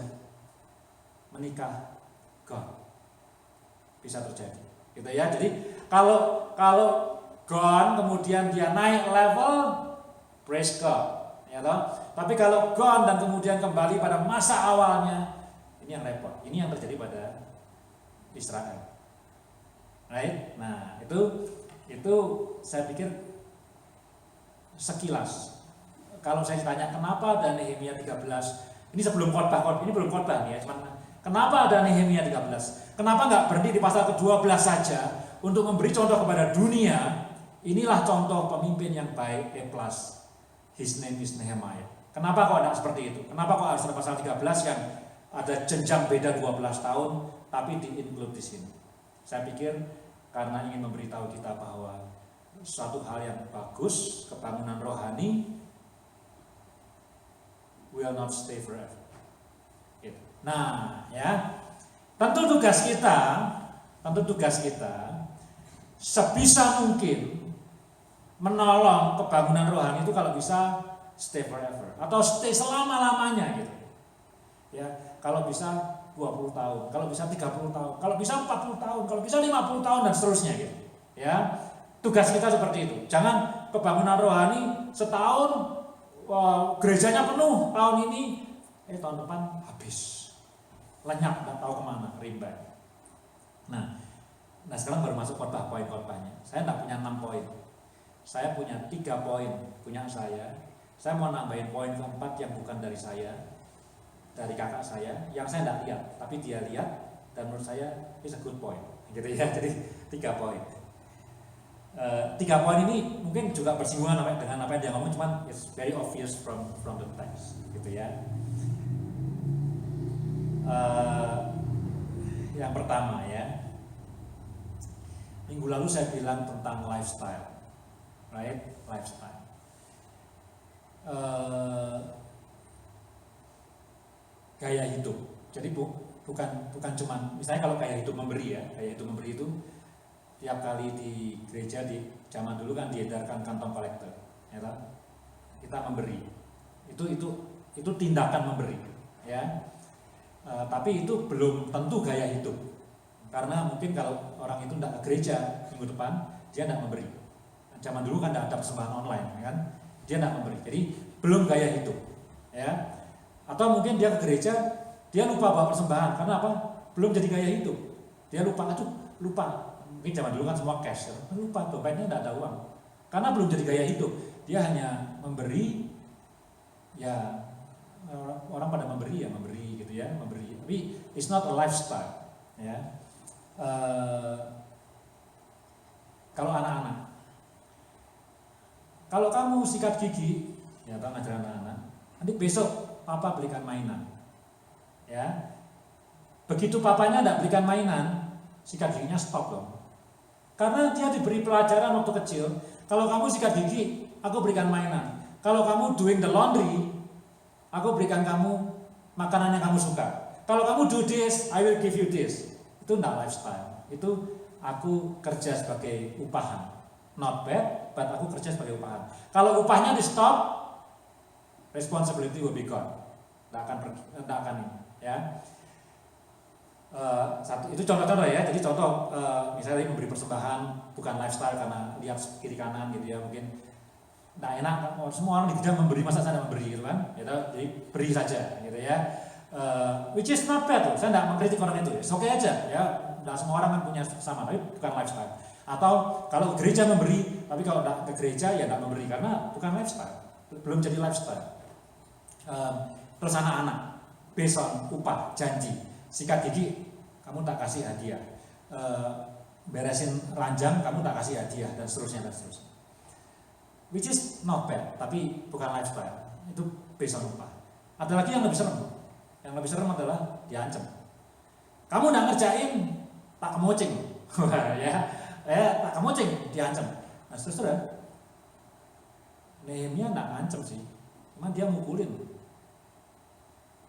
menikah, gone. Bisa terjadi, gitu ya. Jadi kalau gone kemudian dia naik level, praise God, ya toh. Tapi kalau gone dan kemudian kembali pada masa awalnya, ini yang repot. Ini yang terjadi pada Israel. Right? Nah, itu saya pikir sekilas. Kalau saya tanya kenapa ada Nehemia 13, ini sebelum khotbah, ini belum khotbah nih ya, cuman kenapa ada Nehemia 13? Kenapa nggak berhenti di pasal ke-12 saja untuk memberi contoh kepada dunia? Inilah contoh pemimpin yang baik, A+. His name is Nehemiah. Kenapa kok ada seperti itu? Kenapa kok harus ada pasal 13 yang ada jenjang beda 12 tahun tapi di-include di sini? Saya pikir karena ingin memberitahu kita bahwa suatu hal yang bagus, kebangunan rohani will not stay forever. Gitu. Nah, ya, tentu tugas kita sebisa mungkin menolong kebangunan rohani itu kalau bisa stay forever atau stay selama-lamanya gitu. Ya, kalau bisa 20 tahun, kalau bisa 30 tahun, kalau bisa 40 tahun, kalau bisa 50 tahun dan seterusnya gitu. Ya. Tugas kita seperti itu. Jangan kebangunan rohani setahun gerejanya penuh tahun ini, tahun depan habis, lenyap, nggak tahu kemana, rimba. Nah sekarang baru masuk poin-khotbahnya. Saya nggak punya 6 poin, saya punya 3 poin punya saya. Saya mau nambahin poin keempat yang bukan dari saya, dari kakak saya, yang saya nggak lihat, tapi dia lihat dan menurut saya it's a good point, gitu ya. Jadi 3 poin. 3 poin ini mungkin juga bersinggungan dengan apa yang dia ngomong, cuman it's very obvious from the text, gitu ya. Yang pertama ya, minggu lalu saya bilang tentang lifestyle, right? Lifestyle. Gaya hidup. Jadi bukan cuman, misalnya kalau gaya hidup memberi ya, gaya hidup memberi itu tiap kali di gereja di zaman dulu kan diedarkan kantong kolektor, ya kan? Kita memberi, itu tindakan memberi, ya. Tapi itu belum tentu gaya hidup, karena mungkin kalau orang itu tidak ke gereja minggu depan dia tidak memberi. Zaman dulu kan tidak ada persembahan online, ya kan? Dia tidak memberi, jadi belum gaya hidup, ya. Atau mungkin dia ke gereja dia lupa bawa persembahan, karena apa? Belum jadi gaya hidup, dia lupa. Mungkin zaman dulu kan semua cash, lupa dompetnya tidak ada uang, karena belum jadi gaya hidup. Dia hanya memberi, ya orang pada memberi gitu ya, memberi. Tapi it's not a lifestyle, ya. Kalau anak-anak, kalau kamu sikat gigi, ya tahu ngajarin anak-anak, nanti besok papa belikan mainan, ya. Begitu papanya tidak belikan mainan, sikat giginya stop dong. Karena dia diberi pelajaran waktu kecil, kalau kamu sikat gigi, aku berikan mainan. Kalau kamu doing the laundry, aku berikan kamu makanan yang kamu suka. Kalau kamu do this, I will give you this. Itu enggak lifestyle. Itu aku kerja sebagai upahan. Not bad, but aku kerja sebagai upahan. Kalau upahnya di stop, responsibility will be gone. Enggak akan ini, ya. Satu itu contoh-contoh ya. Jadi contoh misalnya memberi persembahan bukan lifestyle karena lihat kiri kanan gitu ya, mungkin nggak enak. Semua orang di gereja memberi, masa saya memberi gitu kan, gitu. Jadi beri saja gitu ya. Which is not bad tuh. Saya nggak mengkritik orang itu, oke aja ya. Nggak semua orang kan punya sama, tapi bukan lifestyle. Atau kalau gereja memberi, tapi kalau nggak ke gereja ya nggak memberi karena bukan lifestyle, belum jadi lifestyle. Terus anak-anak based on upah, janji. Sikat gigi, kamu tak kasih hadiah. Beresin ranjang, kamu tak kasih hadiah, dan seterusnya. Which is not bad, tapi bukan lifestyle. Itu based on upah. Ada lagi yang lebih serem. Yang lebih serem adalah diancam. Kamu nggak ngerjain, tak kemocing. Tak kemocing, diancam. Nah, saudara, Nehemia nggak ngancem sih, cuma dia mukulin,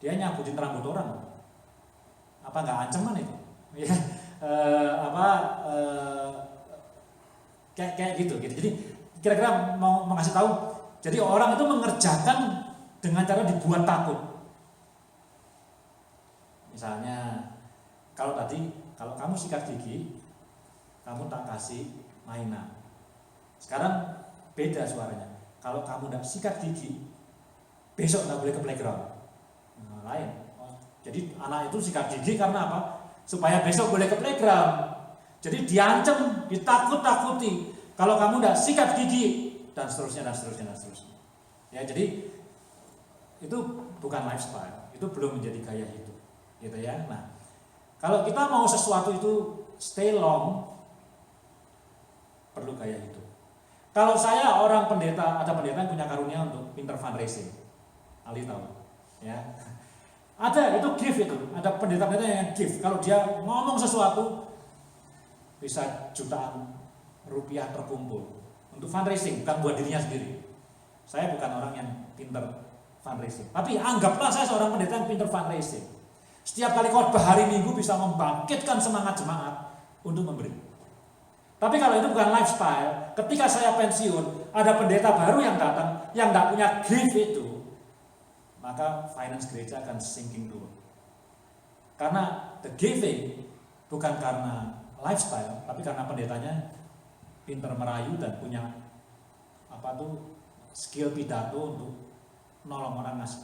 dia nyabutin rambut orang. Apa nggak ancaman itu? Ya, kayak gitu. Jadi kira-kira mau mengasih tahu. Jadi orang itu mengerjakan dengan cara dibuat takut. Misalnya, kalau kamu sikat gigi, kamu tak kasih mainan. Sekarang beda suaranya. Kalau kamu tidak sikat gigi, besok nggak boleh ke playground. Nah, lain. Jadi anak itu sikat gigi karena apa? Supaya besok boleh ke playground. Jadi diancam, ditakut-takuti. Kalau kamu tidak sikat gigi, dan seterusnya. Ya, jadi itu bukan lifestyle, itu belum menjadi gaya hidup, gitu ya. Nah, kalau kita mau sesuatu itu stay long, perlu gaya hidup. Kalau saya orang pendeta, ada pendeta yang punya karunia untuk pinter fundraising. Ali tahu, ya. Ada, itu gift itu. Ada pendeta-pendeta yang gift. Kalau dia ngomong sesuatu, bisa jutaan rupiah terkumpul untuk fundraising, bukan buat dirinya sendiri. Saya bukan orang yang pinter fundraising, tapi anggaplah saya seorang pendeta yang pinter fundraising. Setiap kali khotbah hari Minggu bisa membangkitkan semangat jemaat untuk memberi. Tapi kalau itu bukan lifestyle, ketika saya pensiun, ada pendeta baru yang datang, yang tidak punya gift itu, maka finance gereja akan sinking turun. Karena the giving bukan karena lifestyle, tapi karena pendetanya pinter merayu dan punya skill pidato untuk nolong orang ngasih.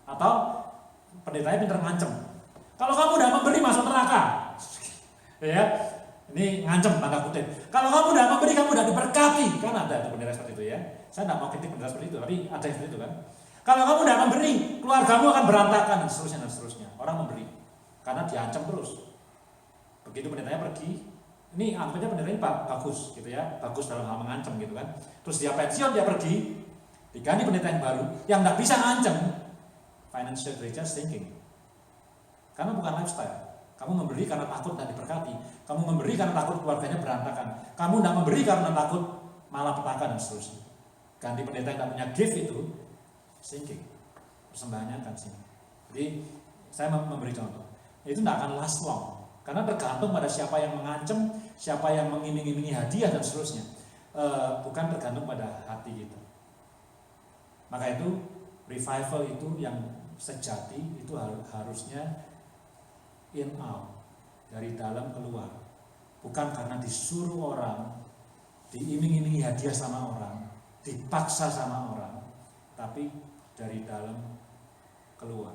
Atau pendetanya pinter ngancem. Kalau kamu udah memberi masuk neraka. Ya, ini ngancem tanda kutip. Kalau kamu udah memberi, kamu udah diberkati. Kan ada pendeta seperti itu ya. Saya tidak mau kritik pendeta seperti itu, tapi ada yang seperti itu kan. Kalau kamu udah memberi, keluargamu akan berantakan dan seterusnya. Orang memberi karena diancam terus. Begitu pendetanya pergi, ini anggapnya pendeta ini bagus gitu ya, bagus dalam hal mengancam gitu kan. Terus dia pensiun, dia pergi, diganti pendeta yang baru yang tidak bisa ngancam, financial gereja sinking. Karena bukan lifestyle. Kamu memberi karena takut dan diberkati. Kamu memberi karena takut keluarganya berantakan. Kamu tidak memberi karena takut malah petaka dan seterusnya. Ganti pendeta yang tidak punya gift itu sinking. Persembahannya akan sinking. Jadi saya memberi contoh. Itu tidak akan last long. Karena tergantung pada siapa yang mengancam, siapa yang mengiming-imingi hadiah dan seterusnya. Bukan tergantung pada hati kita. Maka itu revival itu yang sejati itu harusnya in out, dari dalam keluar. Bukan karena disuruh orang, diiming-imingi hadiah sama orang, dipaksa sama orang, tapi dari dalam keluar.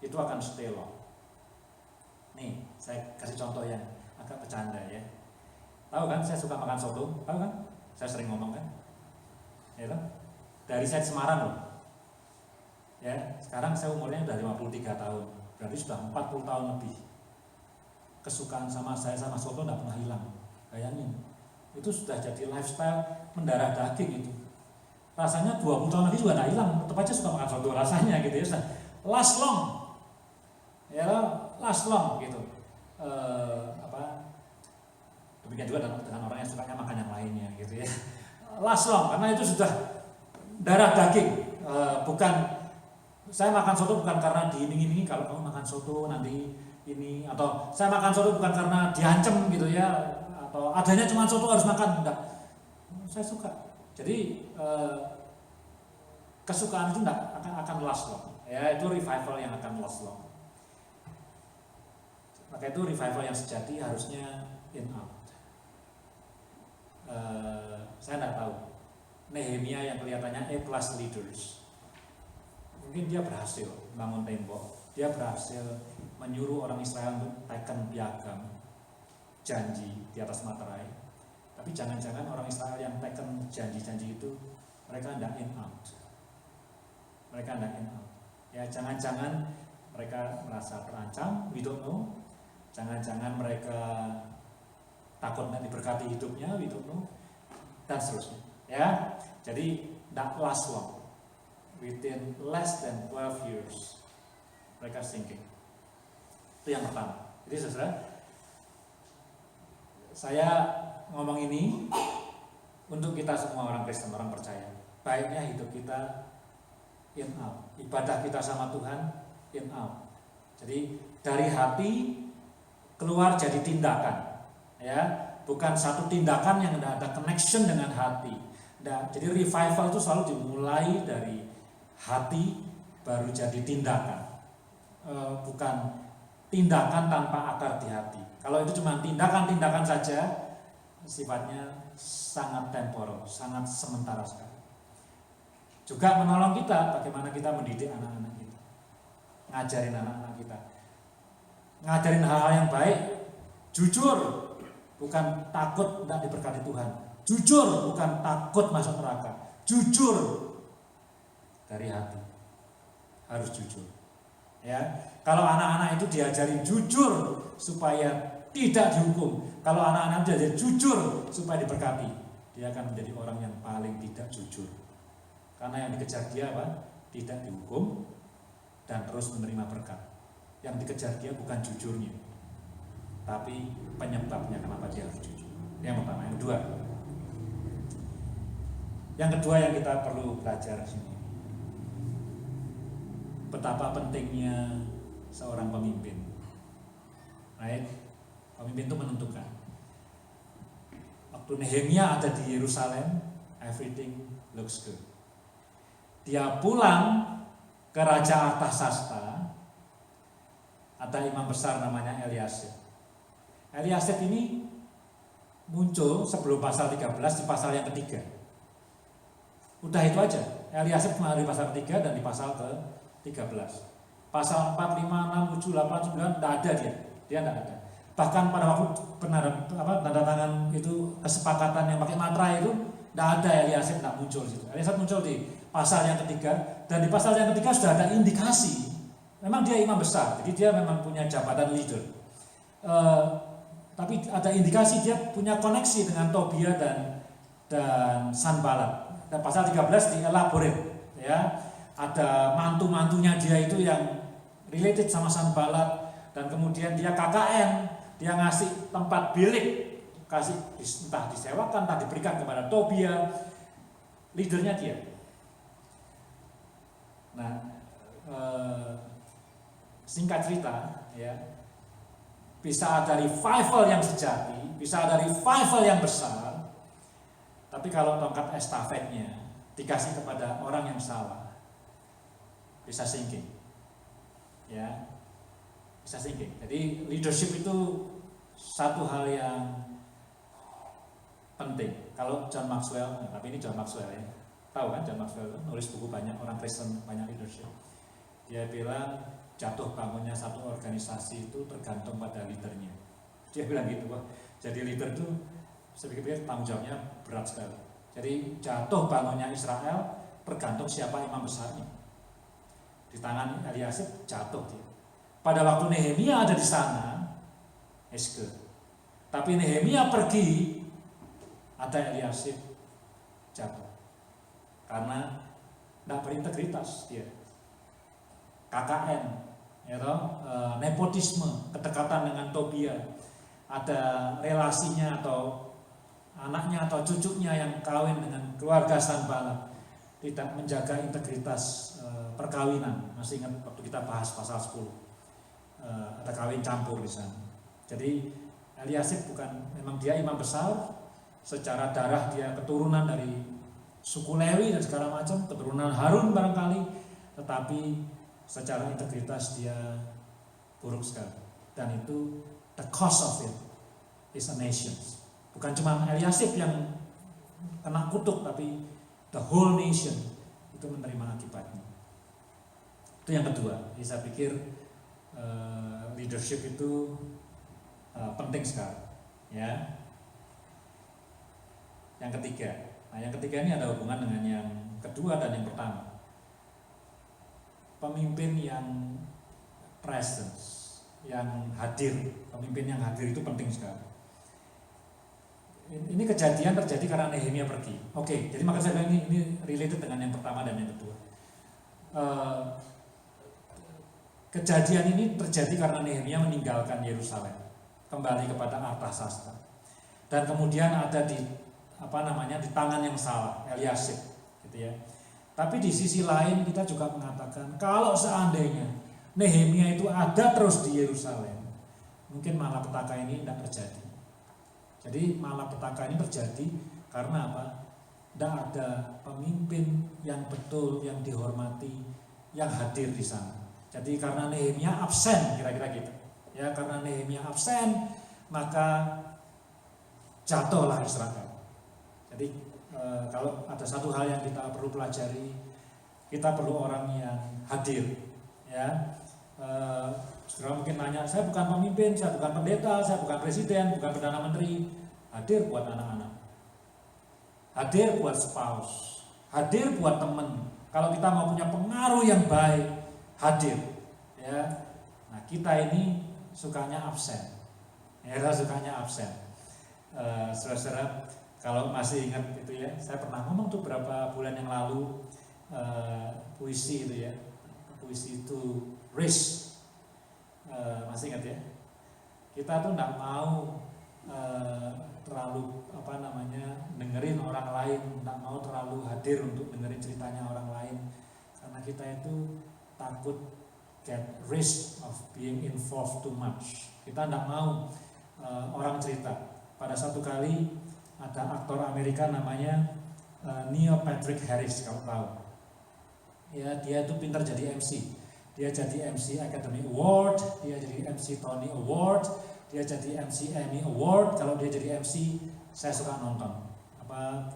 Itu akan stay long. Nih, saya kasih contoh yang agak bercanda ya. Tahu kan saya suka makan soto? Tahu kan? Saya sering ngomong kan? Ya kan? Dari saya Semarang loh. Ya, sekarang saya umurnya udah 53 tahun. Berarti sudah 40 tahun lebih. Kesukaan saya sama soto enggak pernah hilang. Bayangin. Itu sudah jadi lifestyle mendarah daging itu. Rasanya 20 tahun lagi juga enggak hilang. Tetap aja suka makan soto rasanya gitu ya. Sudah last long. Ya, last long gitu. Demikian juga dengan orang yang sukanya makan yang lainnya gitu ya. Last long karena itu sudah darah daging. Bukan saya makan soto bukan karena diiming-imingi kalau kamu makan soto nanti ini, atau saya makan soto bukan karena diancam gitu ya, atau adanya cuma soto harus makan, enggak. Saya suka. Jadi kesukaan itu enggak akan last long. Ya, itu revival yang akan last long. Maka itu revival yang sejati harusnya in out. Saya enggak tahu. Nehemia yang kelihatannya A+ leaders. Mungkin dia berhasil bangun tembok, dia berhasil menyuruh orang Israel untuk teken piagam janji di atas materai. Tapi jangan-jangan orang Israel yang teken janji-janji itu mereka tidak in out. Mereka tidak in out. Ya, jangan-jangan mereka merasa terancam, we don't know. Jangan-jangan mereka takut tidak diberkati hidupnya, we don't know. Dan seterusnya. Ya, jadi tidak last long. Within less than 12 years mereka sinking. Itu yang pertama. Jadi saudara, saya ngomong ini untuk kita semua orang Kristen, orang percaya. Baiknya hidup kita in out, ibadah kita sama Tuhan in out. Jadi dari hati keluar jadi tindakan, ya, bukan satu tindakan yang tidak ada connection dengan hati. Nah, jadi revival itu selalu dimulai dari hati baru jadi tindakan, bukan tindakan tanpa akar di hati. Kalau itu cuma tindakan-tindakan saja, sifatnya sangat temporer, sangat sementara sekali. Juga menolong kita bagaimana kita mendidik anak-anak kita, ngajarin anak-anak kita, ngajarin hal-hal yang baik, jujur, bukan takut tidak diberkati Tuhan, jujur, bukan takut masuk neraka, jujur dari hati, harus jujur. Ya, kalau anak-anak itu diajarin jujur supaya tidak dihukum, kalau anak-anak diajarin jujur supaya diberkati, dia akan menjadi orang yang paling tidak jujur. Karena yang dikejar dia apa? Tidak dihukum dan terus menerima berkat. Yang dikejar dia bukan jujurnya, tapi penyebabnya kenapa dia harus jujur. Yang pertama. Yang kedua yang kita perlu belajar sini, betapa pentingnya seorang pemimpin. Right? Pemimpin itu menentukan. Waktu Nehemia ada di Yerusalem, everything looks good. Dia pulang ke Raja Artasasta, ada imam besar namanya Eliasib. Eliasib ini muncul sebelum pasal 13 di pasal yang ketiga. Udah itu aja. Eliasib cuma di pasal ketiga dan di pasal ke-13. Pasal 4, 5, 6, 7, 8, 9 tidak ada dia. Dia tidak ada. Bahkan pada waktu tanda tangan itu kesepakatan yang pakai matra itu tidak ada, Eliasib tidak muncul di situ. Eliasib muncul di pasal yang ketiga, dan di pasal yang ketiga sudah ada indikasi memang dia imam besar, jadi dia memang punya jabatan leader. Tapi ada indikasi dia punya koneksi dengan Tobia dan Sanballat. Dan pasal 13 dielaborate, ya, ada mantu-mantunya dia itu yang related sama Sanballat, dan kemudian dia KKN, dia ngasih tempat bilik, kasih entah disewakan, entah diberikan kepada Tobia, leadernya dia. Nah, singkat cerita, ya, bisa ada revival yang sejati, bisa ada revival yang besar, tapi kalau tongkat estafetnya dikasih kepada orang yang salah, bisa sinking, ya, bisa sinking. Jadi leadership itu satu hal yang penting. Kalau John Maxwell, tapi ini John Maxwell, ya, tahu kan John Maxwell nulis buku banyak, orang Kristen banyak leadership. Dia bilang jatuh bangunnya satu organisasi itu tergantung pada leadernya. Dia bilang gitu, wah, jadi leader itu saya pikir tanggung jawabnya berat sekali. Jadi jatuh bangunnya Israel tergantung siapa imam besarnya. Di tangan Eliasib jatuh dia. Pada waktu Nehemia ada di sana, Eske. Tapi Nehemia pergi, ada Eliasib jatuh. Karena tidak berintegritas dia. KKN, ya toh, nepotisme, kedekatan dengan Tobia, ada relasinya atau anaknya atau cucunya yang kawin dengan keluarga Sanballat, tidak menjaga integritas perkawinan. Masih ingat waktu kita bahas pasal 10, ada kawin campur di sana. Jadi Eliasib memang dia imam besar, secara darah dia keturunan dari suku Lewi dan segala macam, keturunan Harun barangkali, tetapi secara integritas dia buruk sekali. Dan itu the cost of it is a nation. Bukan cuma Eliasib yang kena kutuk, tapi the whole nation itu menerima akibatnya. Itu yang kedua. Jadi saya pikir leadership itu penting sekali, ya. Yang ketiga. Nah, yang ketiga ini ada hubungan dengan yang kedua dan yang pertama. Pemimpin yang presence, yang hadir. Pemimpin yang hadir itu penting sekali. Ini kejadian terjadi karena Nehemia pergi. Oke, jadi maka saya bilang ini related dengan yang pertama dan yang kedua. Kejadian ini terjadi karena Nehemia meninggalkan Yerusalem, kembali kepada Artasasta. Dan kemudian ada di di tangan yang salah, Eliasib, gitu ya. Tapi di sisi lain kita juga mengatakan kalau seandainya Nehemia itu ada terus di Yerusalem, mungkin malapetaka ini tidak terjadi. Jadi malapetaka ini terjadi karena apa? Tidak ada pemimpin yang betul, yang dihormati, yang hadir di sana. Jadi karena Nehemia absen, kira-kira gitu. Ya, karena Nehemia absen, maka jatuhlah Israel. Jadi kalau ada satu hal yang kita perlu pelajari, kita perlu orang yang hadir. Ya, saudara mungkin nanya, saya bukan pemimpin, saya bukan pendeta, saya bukan presiden, bukan perdana menteri. Hadir buat anak-anak, hadir buat spouse, hadir buat teman. Kalau kita mau punya pengaruh yang baik, hadir. Ya, nah kita ini sukanya absen. Ya, sukanya absen. Saudara-saudara, kalau masih ingat itu ya, saya pernah ngomong tuh beberapa bulan yang lalu, puisi itu ya, puisi itu risk, masih ingat ya, kita tuh nggak mau terlalu dengerin orang lain, nggak mau terlalu hadir untuk dengerin ceritanya orang lain, karena kita itu takut get risk of being involved too much. Kita nggak mau orang cerita. Pada satu kali ada aktor Amerika namanya Neil Patrick Harris, kalau tahu. Ya, dia itu pintar jadi MC. Dia jadi MC Academy Award, dia jadi MC Tony Award, dia jadi MC Emmy Award. Kalau dia jadi MC, saya suka nonton.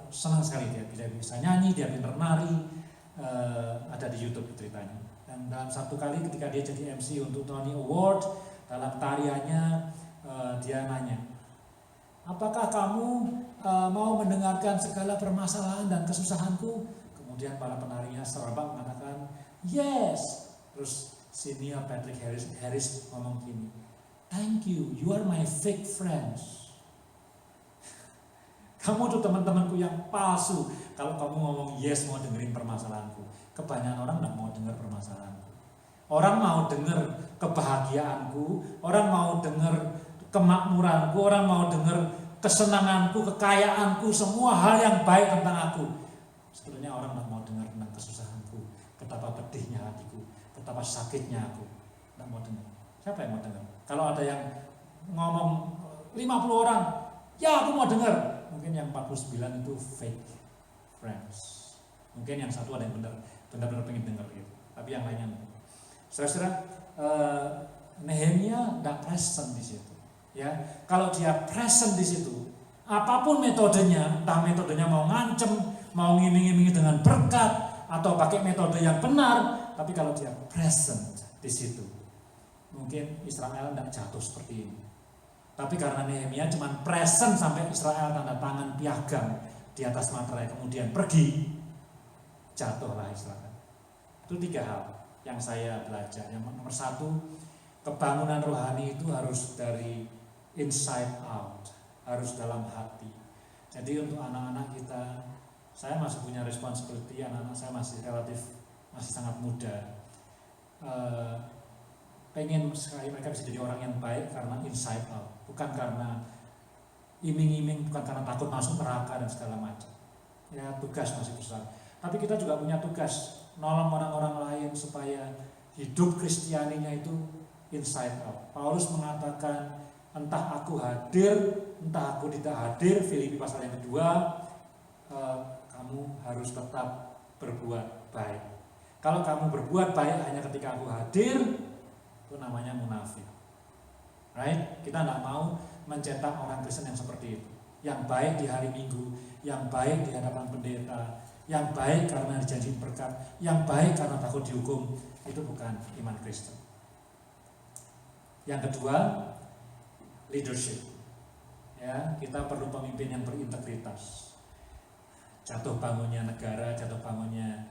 Senang sekali dia bisa nyanyi, dia pintar nari, ada di YouTube ceritanya. Dan dalam satu kali ketika dia jadi MC untuk Tony Award, dalam tariannya dia nanya, apakah kamu mau mendengarkan segala permasalahan dan kesusahanku? Kemudian para penarinya serempak mengatakan, yes. Terus si Neil Patrick Harris ngomong gini, thank you, you are my fake friends. Kamu tuh teman-temanku yang palsu. Kalau kamu ngomong yes mau dengerin permasalahanku. Kebanyakan orang nggak mau dengar permasalahanku. Orang mau dengar kebahagiaanku, orang mau dengar kemakmuranku, orang mau dengar kesenanganku, kekayaanku, semua hal yang baik tentang aku. Sebetulnya orang nggak mau dengar tentang kesusahanku, betapa pedihnya hatiku, betapa sakitnya aku. Nggak mau dengar. Siapa yang mau dengar? Kalau ada yang ngomong 50 orang, ya aku mau dengar. Mungkin yang 49 itu fake friends. Mungkin yang satu ada yang benar-benar pengen dengar gitu. Tapi yang lainnya enggak. Saudara-saudara, Nehemia tidak present di situ. Ya, kalau dia present di situ, apapun metodenya, entah metodenya mau ngancem, mau ngiming-ngimingi dengan berkat, atau pakai metode yang benar, tapi kalau dia present di situ, mungkin Israel tidak jatuh seperti ini. Tapi karena Nehemia cuma present sampai Israel tanda tangan piagam di atas materai, kemudian pergi, jatuhlah Israel. Itu 3 hal yang saya belajar. Yang nomor 1, kebangunan rohani itu harus dari inside out, harus dalam hati. Jadi untuk anak-anak kita, saya masih punya responsibility, anak-anak saya masih sangat muda. Pengen sekali mereka bisa jadi orang yang baik karena inside out, bukan karena iming-iming, bukan karena takut masuk neraka dan segala macam. Ya, tugas masih besar. Tapi kita juga punya tugas nolong orang-orang lain supaya hidup Kristianinya itu inside out. Paulus mengatakan, entah aku hadir, entah aku tidak hadir, Filipi pasal yang kedua, kamu harus tetap berbuat baik. Kalau kamu berbuat baik hanya ketika aku hadir, itu namanya munafik. Right? Kita tidak mau mencetak orang Kristen yang seperti itu. Yang baik di hari Minggu, yang baik di hadapan pendeta, yang baik karena dijanjikan berkat, yang baik karena takut dihukum. Itu bukan iman Kristen. Yang kedua, leadership. Ya, kita perlu pemimpin yang berintegritas. Jatuh bangunnya negara, jatuh bangunnya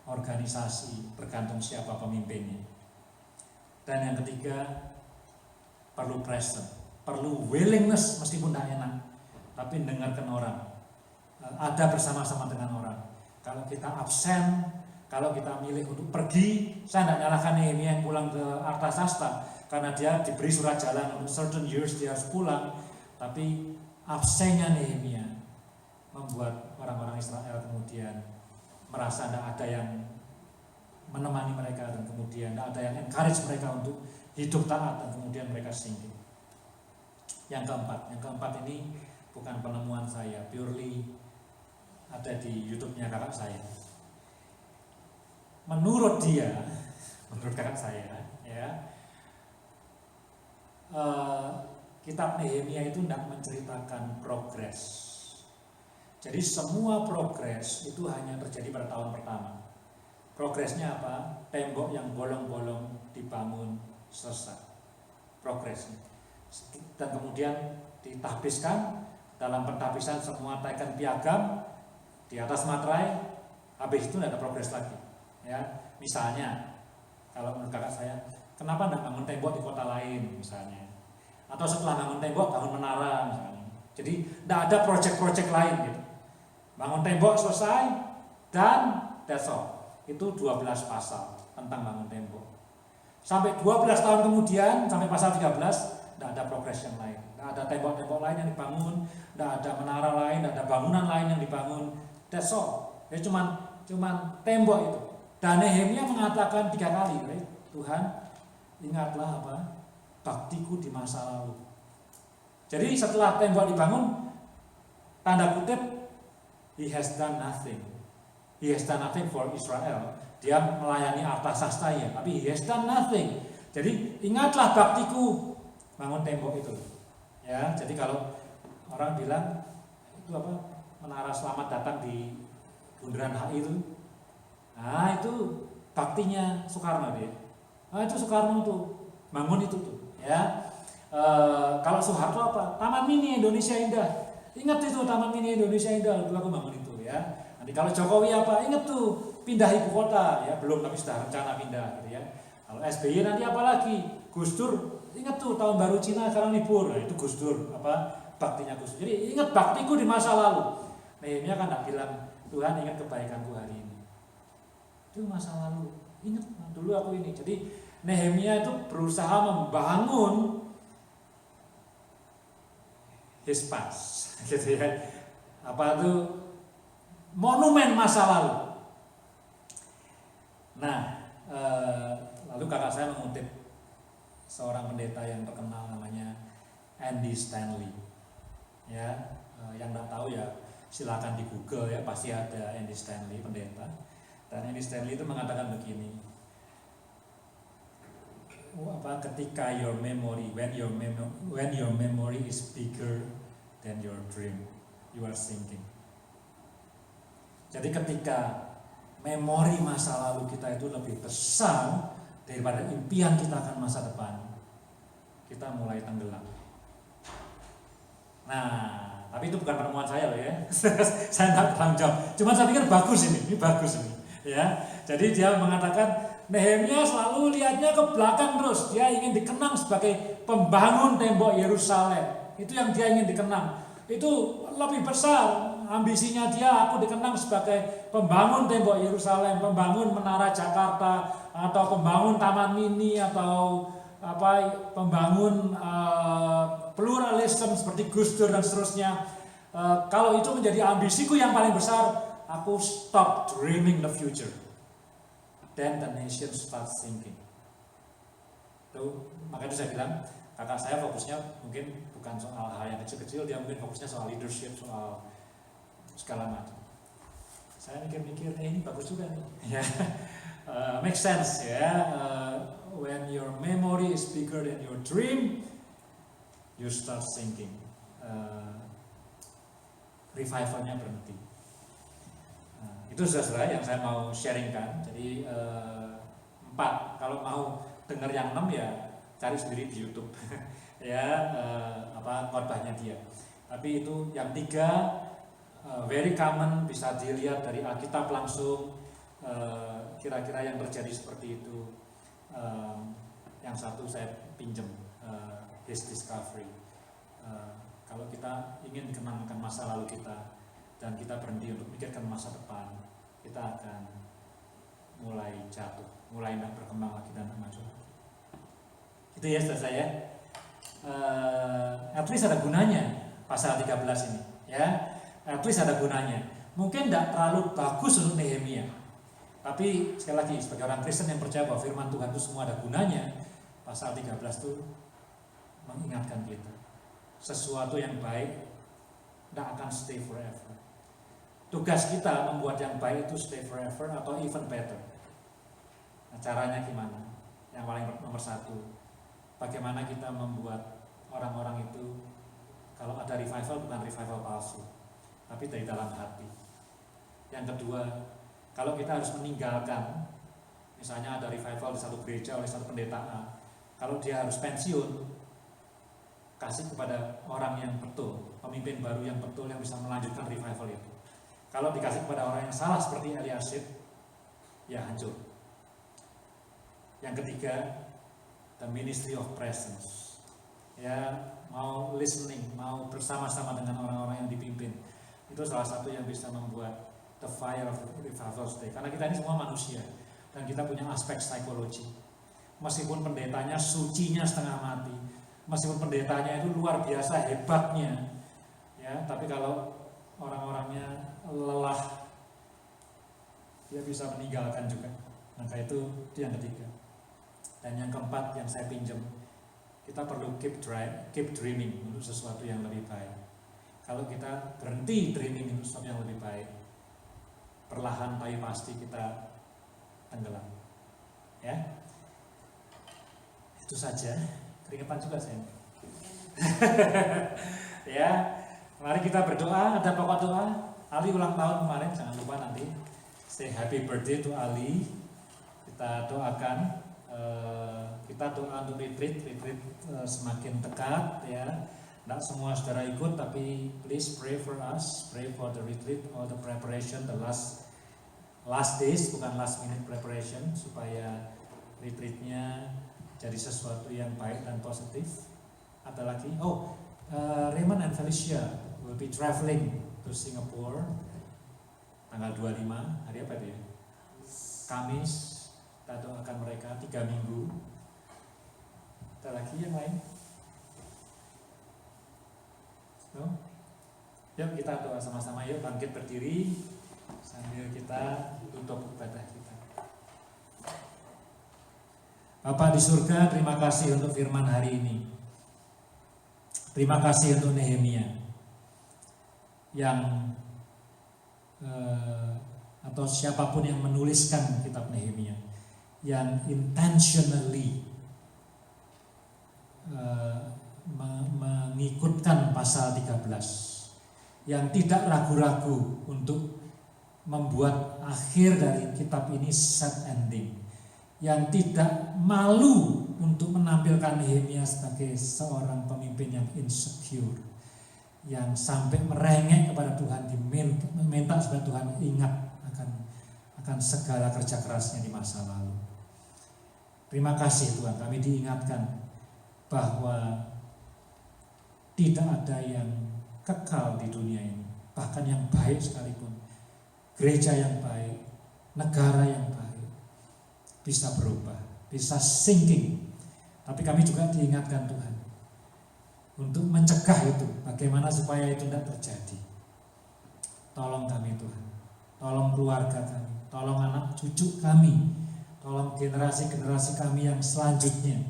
organisasi, tergantung siapa pemimpinnya. Dan yang ketiga, perlu present, perlu willingness, meskipun tidak enak, tapi dengarkan orang, ada bersama-sama dengan orang. Kalau kita absen, Kalau kita milih untuk pergi, saya tidak nyalahkan Nehemia yang pulang ke Artasasta, karena dia diberi surat jalan untuk certain years dia harus pulang. Tapi absennya Nehemia membuat orang-orang Israel kemudian merasa tidak ada yang menemani mereka, dan kemudian tidak ada yang encourage mereka untuk hidup taat, dan kemudian mereka singgih. Yang keempat ini bukan penemuan saya, purely ada di YouTube-nya kakak saya. Menurut kakak saya, ya, kitab Nehemia itu tidak menceritakan progres. Jadi semua progres itu hanya terjadi pada tahun pertama. Progresnya apa? Tembok yang bolong-bolong dibangun selesai. Progresnya. Dan kemudian ditahbiskan, dalam pentahbisan semua teken piagam di atas materai, habis itu tidak ada progres lagi. Ya, misalnya kalau menurut kakak saya, kenapa tidak bangun tembok di kota lain misalnya, atau setelah bangun tembok bangun menara misalnya. Jadi tidak ada proyek-proyek lain gitu. Bangun tembok selesai dan that's all. Itu 12 pasal tentang bangun tembok. Sampai 12 tahun kemudian, sampai pasal 13, tidak ada progres yang lain. Tidak ada tembok-tembok lain yang dibangun, tidak ada menara lain, tidak ada bangunan lain yang dibangun. That's all. Ya cuman tembok itu. Dan Nehemia mengatakan 3 kali, right? Tuhan, ingatlah baktiku di masa lalu. Jadi setelah tembok dibangun, tanda kutip, he has done nothing. He has done nothing for Israel. Dia melayani Artasasta ya, tapi he has done nothing. Jadi ingatlah baktiku, bangun tembok itu. Ya, jadi kalau orang bilang itu menara selamat datang di Bundaran HI itu, nah itu baktinya Soekarno dia. Nah itu Soekarno tuh bangun itu tuh, ya. Kalau Soeharto Taman Mini Indonesia Indah. Ingat itu Taman Mini Indonesia Indah, dulu aku bangun itu ya. Nanti kalau Jokowi ingat tuh pindah ibu kota ya, belum tapi sudah rencana pindah gitu ya. Kalau SBY nanti apa lagi? Gus Dur, ingat tuh tahun baru Cina sekarang libur. Nah, itu Gus Dur baktinya Gus Dur. Jadi ingat baktiku di masa lalu. Nehemia kan tidak bilang Tuhan ingat kebaikanku hari ini. Itu masa lalu. Ingat dulu aku ini. Jadi Nehemia itu berusaha membangun his past, gitu ya. Monumen masa lalu. Nah, lalu kakak saya mengutip seorang pendeta yang terkenal namanya Andy Stanley. Ya, yang nggak tahu ya silakan di Google ya, pasti ada Andy Stanley pendeta. Dan Andy Stanley itu mengatakan begini. Ketika your memory, when your memory is bigger than your dream, you are sinking. Jadi ketika memori masa lalu kita itu lebih besar daripada impian kita akan masa depan, kita mulai tenggelam. Nah, tapi itu bukan penemuan saya loh ya. Saya tidak bertanggung jawab. Cuma saya pikir bagus ini bagus ini. Ya, jadi dia mengatakan Nehemia selalu lihatnya ke belakang terus. Dia ingin dikenang sebagai pembangun tembok Yerusalem. Itu yang dia ingin dikenang. Itu lebih besar ambisinya dia. Aku dikenang sebagai pembangun tembok Yerusalem, pembangun menara Jakarta, atau pembangun Taman Mini, atau pembangun pluralisme seperti Gus Dur dan seterusnya. Kalau itu menjadi ambisiku yang paling besar, aku stop dreaming the future. Then the nation starts thinking. Makanya itu saya bilang, kakak saya fokusnya mungkin bukan soal hal yang kecil-kecil, dia mungkin fokusnya soal leadership, soal segala macam. Saya mikir-mikir, ini bagus juga nih. Make sense ya. When your memory is bigger than your dream, you start thinking. Revivalnya berhenti. Itu saudara yang saya mau sharingkan. Jadi 4, kalau mau dengar yang 6 ya cari sendiri di YouTube. Ya, khotbahnya dia. Tapi itu yang 3 very common, bisa dilihat dari Alkitab langsung. Kira-kira yang terjadi seperti itu. Yang 1 saya pinjam, His Discovery. Kalau kita ingin kenangkan masa lalu kita dan kita berhenti untuk memikirkan masa depan, kita akan mulai jatuh, mulai tidak berkembang lagi dan tidak maju lagi. Itu ya saudara saya. At least ada gunanya pasal 13 ini, ya. At least ada gunanya. Mungkin tidak terlalu bagus untuk Nehemia, tapi sekali lagi sebagai orang Kristen yang percaya bahwa firman Tuhan itu semua ada gunanya, pasal 13 itu mengingatkan kita sesuatu yang baik tidak akan stay forever. Tugas kita membuat yang baik itu stay forever atau even better. Nah, caranya gimana? Yang paling nomor satu, bagaimana kita membuat orang-orang itu, kalau ada revival bukan revival palsu, tapi dari dalam hati. Yang kedua, kalau kita harus meninggalkan, misalnya ada revival di satu gereja oleh satu pendeta A, kalau dia harus pensiun, kasih kepada orang yang betul, pemimpin baru yang betul yang bisa melanjutkan revival itu. Kalau dikasih kepada orang yang salah seperti Eliashib, ya hancur. Yang ketiga, the ministry of presence. Ya, mau listening, mau bersama-sama dengan orang-orang yang dipimpin. Itu salah satu yang bisa membuat the fire of revival stay. Karena kita ini semua manusia dan kita punya aspek psikologi. Meskipun pendetanya sucinya setengah mati, meskipun pendetanya itu luar biasa hebatnya, ya, tapi kalau orang-orangnya lelah, dia bisa meninggalkan juga. Maka itu yang ketiga. Dan yang keempat yang saya pinjam, kita perlu keep dreaming untuk sesuatu yang lebih baik. Kalau kita berhenti dreaming untuk sesuatu yang lebih baik, perlahan tapi pasti kita tenggelam. Ya, itu saja. Keringetan juga saya. Ya, mari kita berdoa. Ada pokok doa. Ali ulang tahun kemarin, jangan lupa nanti say happy birthday to Ali. Kita doakan, kita doa untuk retreat semakin dekat, ya. Tidak semua saudara ikut, tapi please pray for us, pray for the retreat, all the preparation, the last days, bukan last minute preparation, supaya retreatnya jadi sesuatu yang baik dan positif. Ada lagi, Raymond and Felicia will be traveling to Singapore tanggal 25, hari apa itu ya? Kamis. Kita doakan mereka 3 minggu. Ada lagi yang lain? No? Yuk kita doa sama-sama, yuk bangkit berdiri sambil kita tutup ibadah kita. Bapa di surga, terima kasih untuk firman hari ini. Terima kasih untuk Nehemia yang atau siapapun yang menuliskan kitab Nehemia, yang intentionally mengikutkan pasal 13, yang tidak ragu-ragu untuk membuat akhir dari kitab ini set ending, yang tidak malu untuk menampilkan Nehemia sebagai seorang pemimpin yang insecure, yang sampai merengek kepada Tuhan, diminta supaya Tuhan ingat akan segala kerja kerasnya di masa lalu. Terima kasih Tuhan, kami diingatkan bahwa tidak ada yang kekal di dunia ini, bahkan yang baik sekalipun, gereja yang baik, negara yang baik, bisa berubah, bisa sinking. Tapi kami juga diingatkan Tuhan untuk mencegah itu, bagaimana supaya itu tidak terjadi. Tolong kami Tuhan, tolong keluarga kami, tolong anak cucu kami, tolong generasi-generasi kami yang selanjutnya,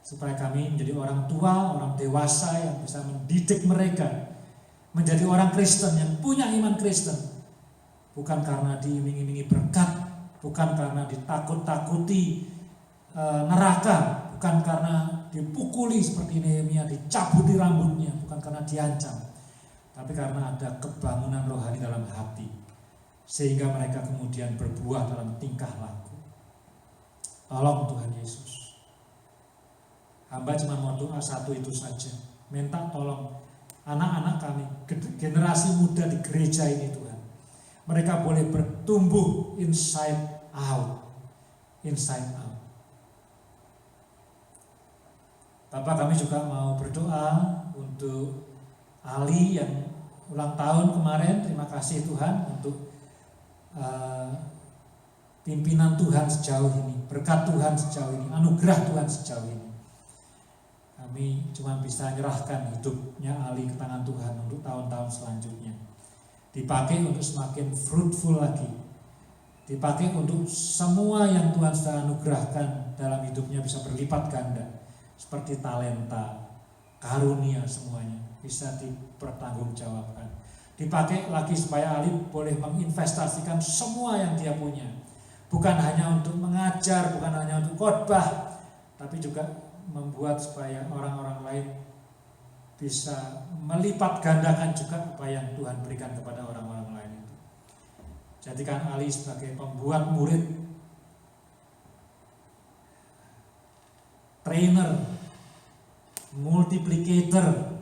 supaya kami menjadi orang tua, orang dewasa yang bisa mendidik mereka menjadi orang Kristen yang punya iman Kristen, bukan karena diiming-imingi berkat, bukan karena ditakut-takuti neraka, bukan karena dipukuli seperti Nehemia, dicabuti rambutnya, bukan karena diancam, tapi karena ada kebangunan rohani dalam hati, sehingga mereka kemudian berbuah dalam tingkah laku. Tolong Tuhan Yesus, hamba cuma mau doa satu itu saja, minta tolong anak-anak kami, generasi muda di gereja ini Tuhan, mereka boleh bertumbuh inside out. Bapak, kami juga mau berdoa untuk Ali yang ulang tahun kemarin. Terima kasih Tuhan untuk pimpinan Tuhan sejauh ini, berkat Tuhan sejauh ini, anugerah Tuhan sejauh ini. Kami cuma bisa menyerahkan hidupnya Ali ke tangan Tuhan untuk tahun-tahun selanjutnya. Dipakai untuk semakin fruitful lagi. Dipakai untuk semua yang Tuhan sudah anugerahkan dalam hidupnya bisa berlipat ganda. Seperti talenta, karunia semuanya bisa dipertanggungjawabkan. Dipakai lagi supaya Ali boleh menginvestasikan semua yang dia punya. Bukan hanya untuk mengajar, bukan hanya untuk khotbah, tapi juga membuat supaya orang-orang lain bisa melipat gandakan juga apa yang Tuhan berikan kepada orang-orang lain itu. Jadikan Ali sebagai pembuat murid, trainer, multiplicator,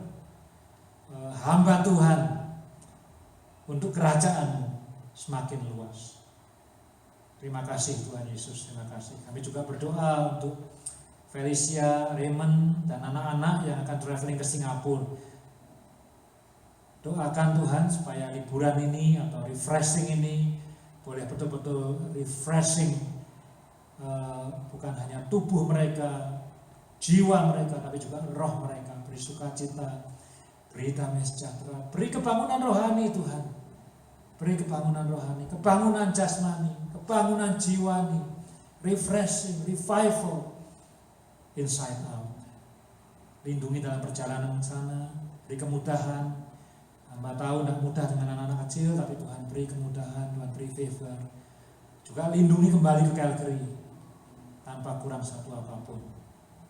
hamba Tuhan untuk kerajaan semakin luas. Terima kasih Tuhan Yesus, terima kasih. Kami juga berdoa untuk Felicia, Raymond, dan anak-anak yang akan traveling ke Singapura. Doakan Tuhan supaya liburan ini atau refreshing ini boleh betul-betul refreshing, bukan hanya tubuh mereka, jiwa mereka, tapi juga roh mereka. Beri sukacita, beri damai sejahtera, beri kebangunan rohani Tuhan. Beri kebangunan rohani, kebangunan jasmani, kebangunan jiwani, refreshing, revival, inside out. Lindungi dalam perjalanan sana, beri kemudahan. Hamba tahu tidak mudah dengan anak-anak kecil, tapi Tuhan beri kemudahan, Tuhan beri favor. Juga lindungi kembali ke Calgary tanpa kurang satu apapun.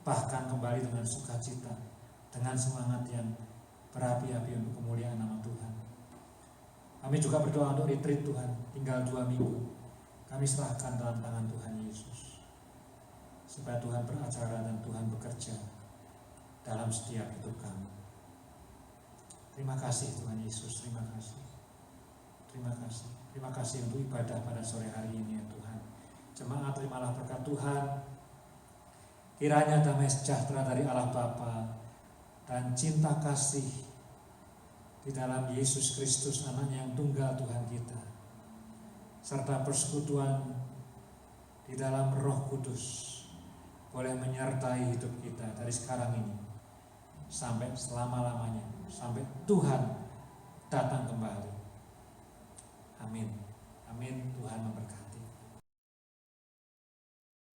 Bahkan kembali dengan sukacita, dengan semangat yang berapi-api untuk kemuliaan nama Tuhan. Kami juga berdoa untuk retreat Tuhan, tinggal 2 minggu. Kami serahkan dalam tangan Tuhan Yesus, supaya Tuhan beracara dan Tuhan bekerja dalam setiap hidup kami. Terima kasih Tuhan Yesus, terima kasih. Terima kasih. Terima kasih untuk ibadah pada sore hari ini ya Tuhan. Jemaat, terimalah berkat Tuhan. Kiranya damai sejahtera dari Allah Bapa dan cinta kasih di dalam Yesus Kristus anaknya yang tunggal Tuhan kita, serta persekutuan di dalam Roh Kudus boleh menyertai hidup kita dari sekarang ini sampai selama-lamanya, sampai Tuhan datang kembali. Amin. Amin. Tuhan memberkati.